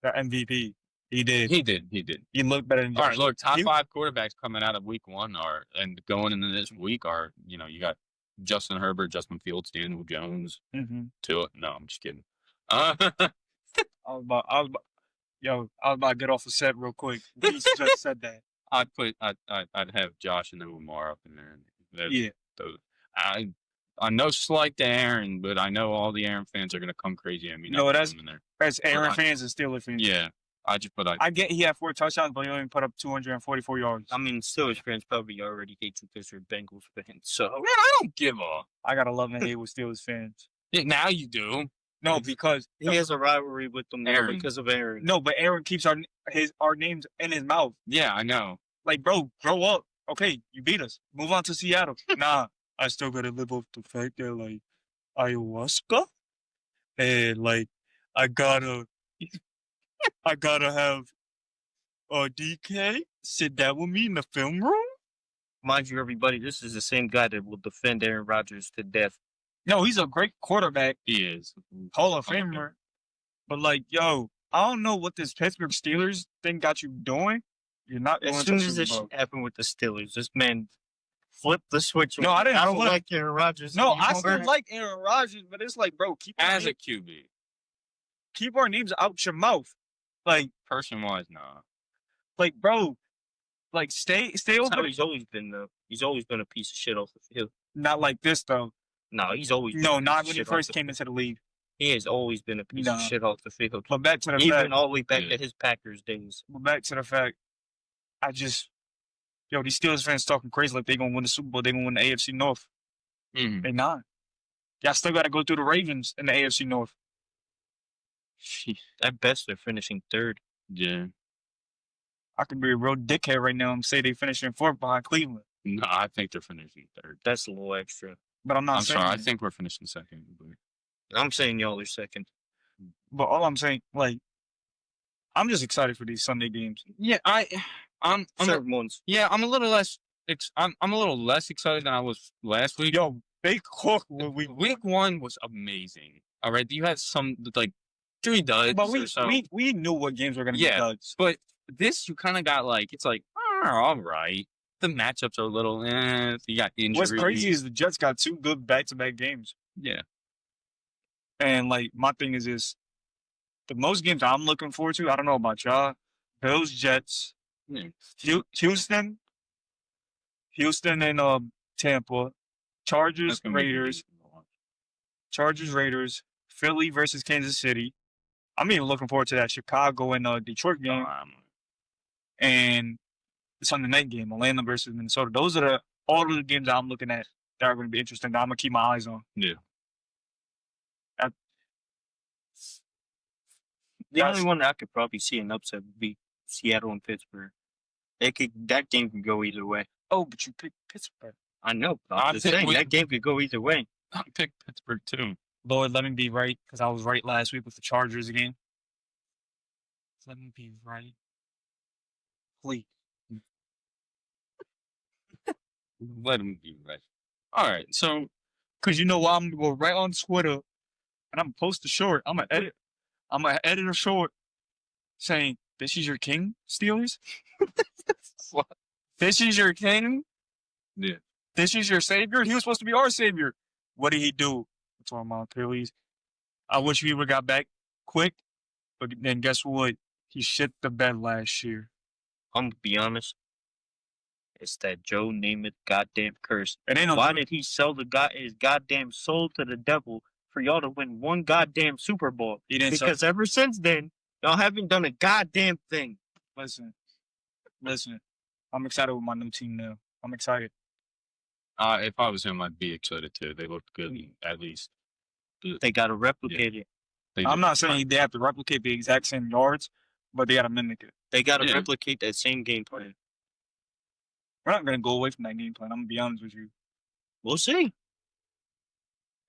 the MVP. He did. he did. He looked better than Josh. All right, look, top He- 5 quarterbacks coming out of week 1 and going into this week are, you got Justin Herbert, Justin Fields, Daniel Jones, Mhm. Tua. No, I'm just kidding. I was about to get off the set real quick. He just said that. I'd have Josh and then Lamar up in there. Yeah. I know slight to Aaron, but I know all the Aaron fans are gonna come crazy at me. No, not that's- putting him in As Aaron I- fans and Steelers fans. there. Yeah, I get he had 4 touchdowns, but he only put up 244 yards. I mean, Steelers fans probably already hate you because you're Bengals fans. So man, I don't give a. I got to love and hate with Steelers fans. Yeah, now you do. No, because he has a rivalry with them now Aaron. because of Aaron. no, but Aaron keeps our names in his mouth. Yeah, I know. Like, bro, grow up. Okay, you beat us. Move on to Seattle. Nah, I still gotta live off the fact that, like, ayahuasca and, like, I gotta have DK sit down with me in the film room. Mind you, everybody, this is the same guy that will defend Aaron Rodgers to death. No, he's a great quarterback, He is. Hall of Okay. Famer. But, like, yo, I don't know what this Pittsburgh Steelers thing got you doing. You're not going As to soon the as this Super Bowl. shit happened with the Steelers, this man flipped the switch. No, I didn't I don't flip. like Aaron Rodgers. No, anymore. I still like Aaron Rodgers, but it's like, bro, keep As a QB, our names out your mouth. Like, person-wise, nah. bro, like, stay That's over. how he's always been, though. He's always been a piece of shit off the field. Not like this, though. No, he's always been a No, piece not of when he shit first off came into the league. He has always been a piece of No. shit off the field. But back to the Even fact, all the way back Yeah. to his Packers days. These Steelers fans talking crazy like they gonna win the Super Bowl. They gonna win the AFC North. Mhm. They not. Y'all still got to go through the Ravens in the AFC North. At best, they're finishing third. Yeah. I could be a real dickhead right now and say they finishing 4th behind Cleveland, No, I think they're finishing 3rd. That's a little extra. but I'm not I'm saying. sorry. I that. think we're finishing 2nd. But I'm saying y'all are second. But all I'm saying, like, I'm just excited for these Sunday games. yeah, I'm Certain ones. yeah, I'm a little less. I'm a little less excited than I was last week. Yo, they cooked what we. Week 1 was amazing. All right, you had some like 3 duds. But or so. we knew what games were gonna Yeah. be duds. But this, you kind of got like, it's like, all right. The matchups are a little, you got injuries. What's crazy is the Jets got 2 good back-to-back games. Yeah. And, like, my thing is this. The most games I'm looking forward to, I don't know about y'all, Bills, Jets, Yeah. Houston and Tampa, Chargers, That's gonna be good Raiders, to watch. Chargers, Raiders, Philly versus Kansas City. I'm even looking forward to that Chicago and Detroit game. And the Sunday night game, Atlanta versus Minnesota. Those are all of the games that I'm looking at that are going to be interesting that I'm going to keep my eyes on. Yeah. The That's- only one that I could probably see an upset would be Seattle and Pittsburgh. That game could go either way. Oh, but you picked Pittsburgh. I know. But I I'm just think saying we- that game could go either way. I picked Pittsburgh too. Lord, let me be right, because I was right last week with the Chargers again. Let me be right. Please. Let him be right. All right. So, Because you know what? I'm going to go right on Twitter, and I'm going to post a short. I'm going to edit a short saying, this is your king, Steelers? What? This is your king? yeah. This is your savior? He was supposed to be our savior. What did he do? That's all my Achilles. I wish we would have got back quick, but then guess what? He shit the bed last year. I'm going to be honest. It's that Joe Namath goddamn curse. It ain't no Why did he sell his goddamn soul to the devil for y'all to win one goddamn Super Bowl? He didn't sell. Because ever since then, y'all haven't done a goddamn thing. Listen. I'm excited with my new team now. I'm excited. If I was him, I'd be excited too. They looked good, at least. They got to replicate it. I'm not saying they have to replicate the exact same yards, but they got to mimic it. They got to Yeah. replicate that same game plan. We're not going to go away from that game plan. I'm going to be honest with you. We'll see.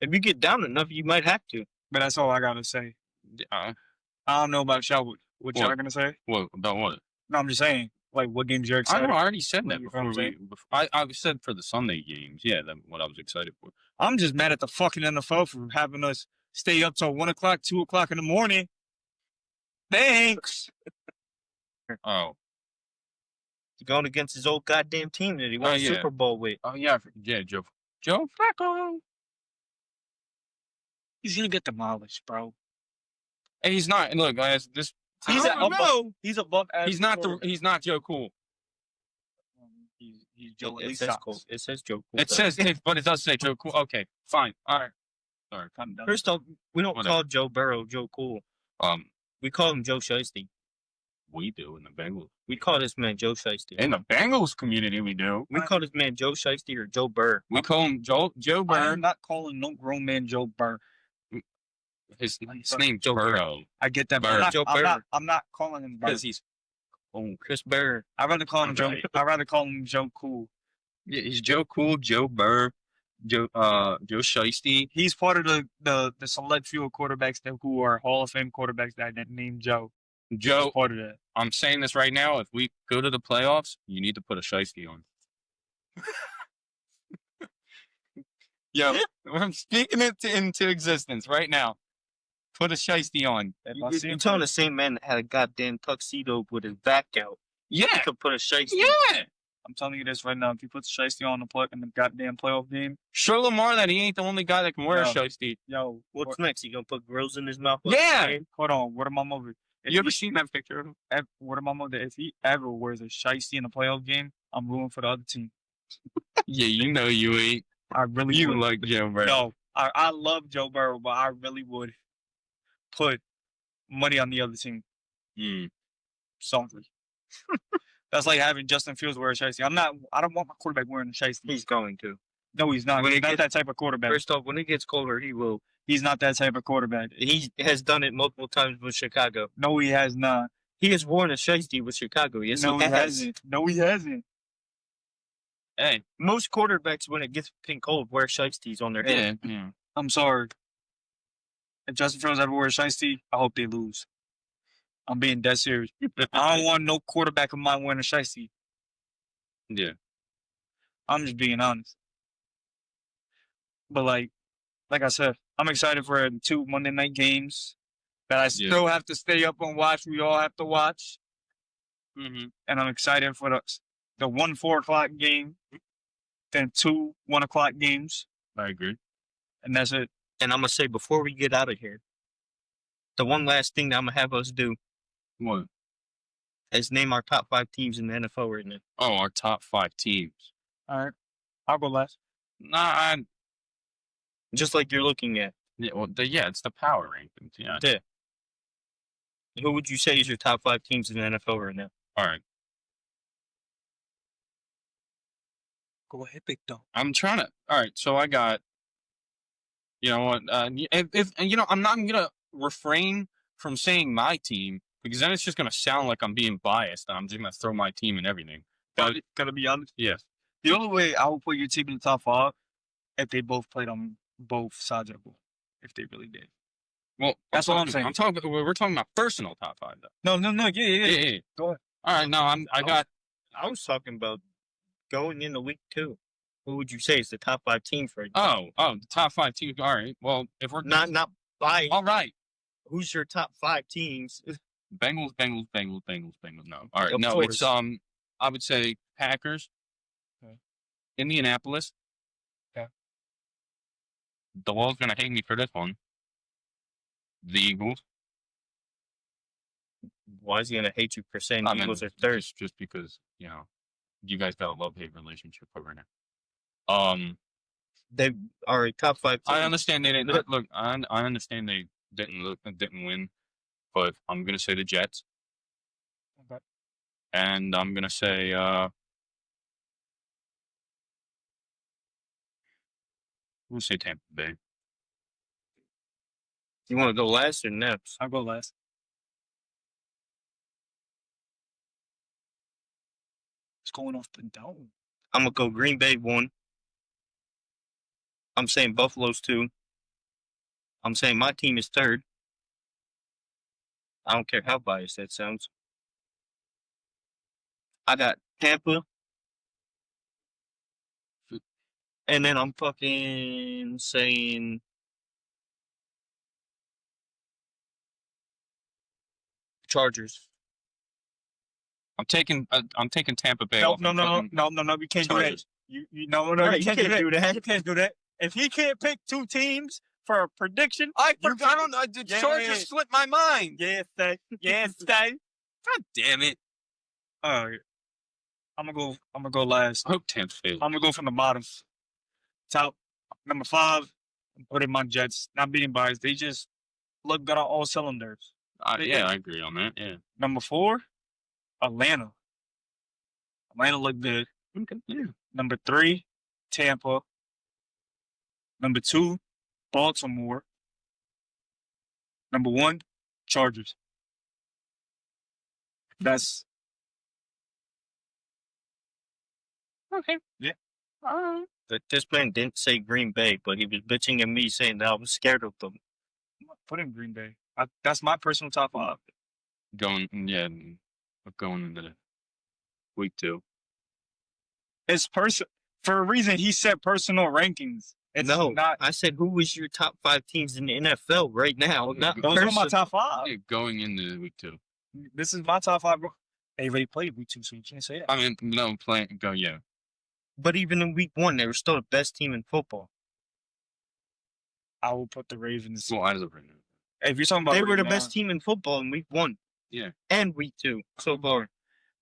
If you get down enough, you might have to. But that's all I gotta say. Uh, I don't know about y'all. What y'all What? gonna say? what about what? No, I'm just saying. Like, what games you're I excited? know. I already said What that you know what I'm before we. saying? I said for the Sunday games. Yeah, that what I was excited for. I'm just mad at the fucking NFL for having us stay up till 1 o'clock, 2 o'clock in the morning. Thanks. Oh, He's going against his old goddamn team that he won a yeah. Super Bowl with. Oh yeah, yeah, Joe Flacco. He's gonna get demolished, bro. And he's not. Look, guys, this. He's I don't know. He's above average. He's not the. He's not Joe Cool. He's Joe. It says cool. It says Joe Cool. It says, but it does say Joe Cool. Okay, fine. All right. Sorry. I'm done. First off, we don't Whatever. call Joe Burrow Joe Cool. We call him Joe Shiesty. We do in the Bengals. We call this man Joe Shiesty. In the Bengals community, we do. We call this man Joe Shiesty or Joe Burr. We call him Joe Burr. I'm not calling no grown man Joe Burr. His name's Joe Burrow. I get that, Burr. but I'm not, Joe I'm, not, Burr. I'm not calling him Burr. Because he's. Oh, Chris Burr. I'd rather call him Joe. Right. I'd rather call him Joe Cool. yeah, he's Joe Cool, Joe Burr, Joe Shiesty. He's part of the select few of quarterbacks who are Hall of Fame quarterbacks that named Joe. Joe, He's part of that. I'm saying this right now. If we go to the playoffs, you need to put a Shiesty on. Yo, I'm speaking it into existence right now. Put a Shiesty on. You're telling the same man that had a goddamn tuxedo with his back out. Yeah, You could put a Shiesty. yeah. I'm telling you this right now. If you put the Shiesty on in the goddamn playoff game, Show Lamar that he ain't the only guy that can wear a No. Shiesty. yo, What's next? You gonna put grills in his mouth? Yeah. hold on. What am I over? You ever seen that picture of him? What am I over? If he ever wears a Shiesty in a playoff game, I'm rooting for the other team. Yeah, you know you ain't. I really You would. like Joe Burrow. No, I love Joe Burrow, but I really would put money on the other team. Mm. Something. That's like having Justin Fields wear a Shiesty. I don't want my quarterback wearing a Shiesty. He's going to. No, he's not. When He's he not gets- that type of quarterback. First off, when it gets colder, he will. He's not that type of quarterback. He has done it multiple times with Chicago. No, he has not. He has worn a Shiesty with Chicago. Yes, No, he he has. hasn't. No, he hasn't. Hey, Most quarterbacks, when it gets fucking cold, wear Shiesties on their head. yeah. I'm sorry. If Justin Fields ever wears a Shiesty, I hope they lose. I'm being dead serious. I don't want no quarterback of mine wearing a Shiesty. Yeah. I'm just being honest. But like I said, I'm excited for 2 Monday night games that I still have to stay up and watch. We all have to watch. Mm-hmm. And I'm excited for the 1 4 o'clock game, then 2 1 o'clock games, I agree. and that's it. And I'm gonna say before we get out of here, the one last thing that I'm gonna have us do What? is name our top 5 teams in the NFL right now. Oh, our top 5 teams. All right. I'll go last. Nah, Just like you're looking at. yeah, well, it's the power rankings. Yeah. Yeah. Who would you say is your top 5 teams in the NFL right now? All right. Go ahead, big dog. I'm trying to. All right. So I got. You know what? If I'm not gonna refrain from saying my team because then it's just gonna sound like I'm being biased and I'm just gonna throw my team in everything. But Gotta be honest. yes. The only way I would put your team in the top 5 if they both played on both sides of the ball. If they really did. Well, That's what I'm saying. We're talking about personal top 5 though. No. Yeah. Yeah. Go ahead. All right. No, I was talking about going into week 2. Who would you say is the top 5 teams right now? the top 5 teams. All right. Well, if we're Not by all right. who's your top 5 teams? Bengals. No. All right. Of No, course. it's I would say Packers. Okay. Indianapolis. Okay. The world's gonna hate me for this one. The Eagles. Why is he gonna hate you for saying I the mean, Eagles are third? just because you guys got a love-hate relationship over now. They are a top 5 team. I understand they didn't Look- look. I understand they didn't win, but I'm gonna say the Jets, Okay. and I'm gonna say we'll say Tampa Bay. You want to go last or next? I'll go last. It's going off the dome. I'm gonna go Green Bay 1. I'm saying Buffalo's 2. I'm saying my team is third. I don't care how biased that sounds. I got Tampa. And then I'm fucking saying Chargers. I'm taking Tampa Bay No, off. no, and no, putting no, no, no. We can't do that. Chargers. No, Right, you can't you can't do do that. that. You can't do that. If he can't pick two teams for a prediction, I you forgot. I don't know. The Yeah. Chargers slipped my mind. yes, stay. Yes, stay. God damn it! All right. I'm gonna go last. I hope Tampa Bay. I'm gonna go from the bottom. Top number 5. Put in my Jets. Not being biased. They just look good on all cylinders. Yeah, I agree on that. Yeah. Number 4, Atlanta. Atlanta looked good. Okay. Yeah. Number 3, Tampa. Number 2, Baltimore. Number 1, Chargers. That's Okay. Yeah. But this man didn't say Green Bay, but he was bitching at me saying that I was scared of them. put in Green Bay. That's my personal top 5. Going into the week 2. It's for a reason. He set personal rankings. It's No, not. I said who was your top 5 teams in the NFL right now? Yeah, Not Those are my person. top 5. Yeah, going into week 2. This is my top 5. They already played week 2, so you can't say that. I mean, no, playing go. Yeah. But even in week 1, they were still the best team in football. I will put the Ravens. Well, as of right now. If you're talking about They were the right best now, team in football in week 1. Yeah. And week 2 so far.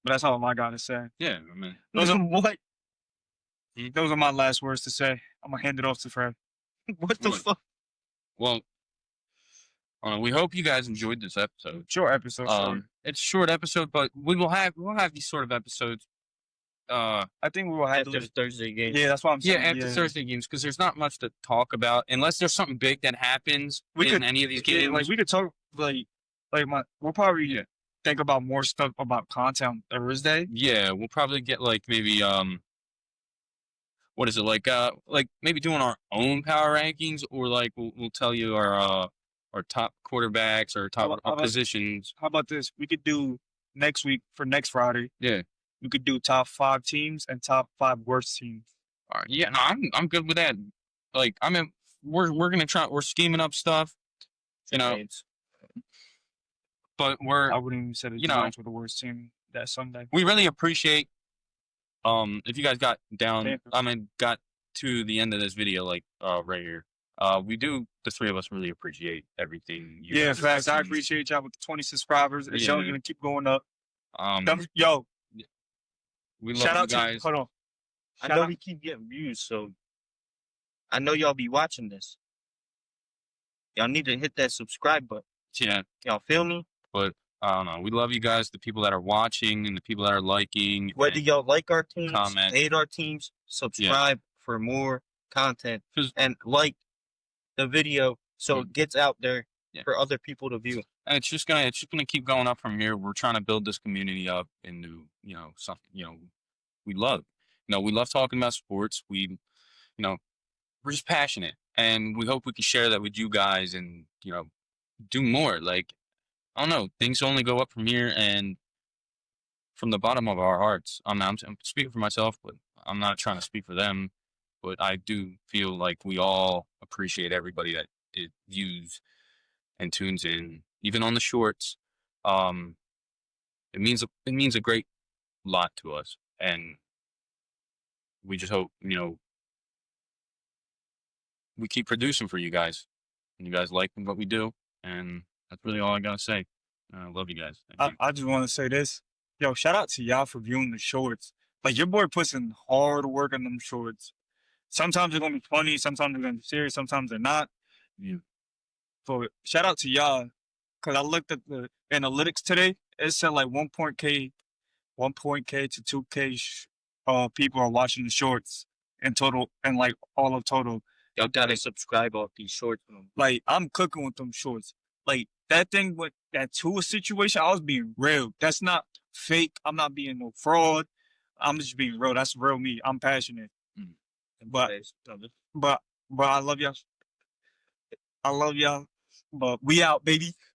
but that's all I gotta say. Yeah. I mean, Those are What? those are my last words to say. I'm gonna hand it off to Fred. What the What? fuck? well, we hope you guys enjoyed this episode. Short episode. sorry. It's a short episode, but we'll have these sort of episodes. I think we will have After the Thursday game. Yeah, that's what I'm Yeah, saying. after Thursday games, because there's not much to talk about unless there's something big that happens We in could- any of these Yeah, games. like we could talk we'll probably Yeah. think about more stuff about content on Thursday. Yeah, we'll probably get like maybe what is it like maybe doing our own power rankings, or like we'll tell you our top quarterbacks or top How about- positions. How about this? We could do next week for next Friday. Yeah. We could do top 5 teams and top 5 worst teams. All right. Yeah, no, I'm good with that. Like we're gonna try. We're scheming up stuff, you know. But I wouldn't even say the you know, Giants were the worst team that Sunday. we really appreciate if you guys got Panthers. got to the end of this video, like right here. We do, the 3 of us really appreciate everything you Yeah, guys facts. I do. appreciate y'all with the 20 subscribers. It's Yeah. only gonna keep going up. Yo, we love shout you out guys. to hold on. I Shout know out- we keep getting views, so I know y'all be watching this. Y'all need to hit that subscribe button. Yeah, Y'all feel me? but I don't know. We love you guys, the people that are watching and the people that are liking. Whether and- y'all like our teams, comment. hate our teams, subscribe for more content 'Cause- and like the video so it gets out there Yeah. for other people to view. and it's just gonna keep going up from here. We're trying to build this community up into something we love. We love talking about sports. We're just passionate, and we hope we can share that with you guys, and do more. Like, I don't know, things only go up from here, and from the bottom of our hearts. I'm speaking for myself, but I'm not trying to speak for them. But I do feel like we all appreciate everybody that it views and tunes in, even on the shorts. It means a great lot to us, and we just hope we keep producing for you guys, and you guys like what we do, and that's really all I gotta say. I love you guys. Thank you. I just want to say this. Yo, shout out to y'all for viewing the shorts. Like, your boy puts in hard work on them shorts. Sometimes they're going to be funny. Sometimes they're going to be serious. Sometimes they're not. Yeah. So, shout out to y'all. Because I looked at the analytics today. It said like 1.K to 2K people are watching the shorts in total, and like all of total. Y'all gotta subscribe off these shorts. Like, I'm cooking with them shorts. Like, that thing with that Tua situation, I was being real. That's not fake. I'm not being no fraud. I'm just being real. That's real me. I'm passionate. But I love y'all. I love y'all. But we out, baby.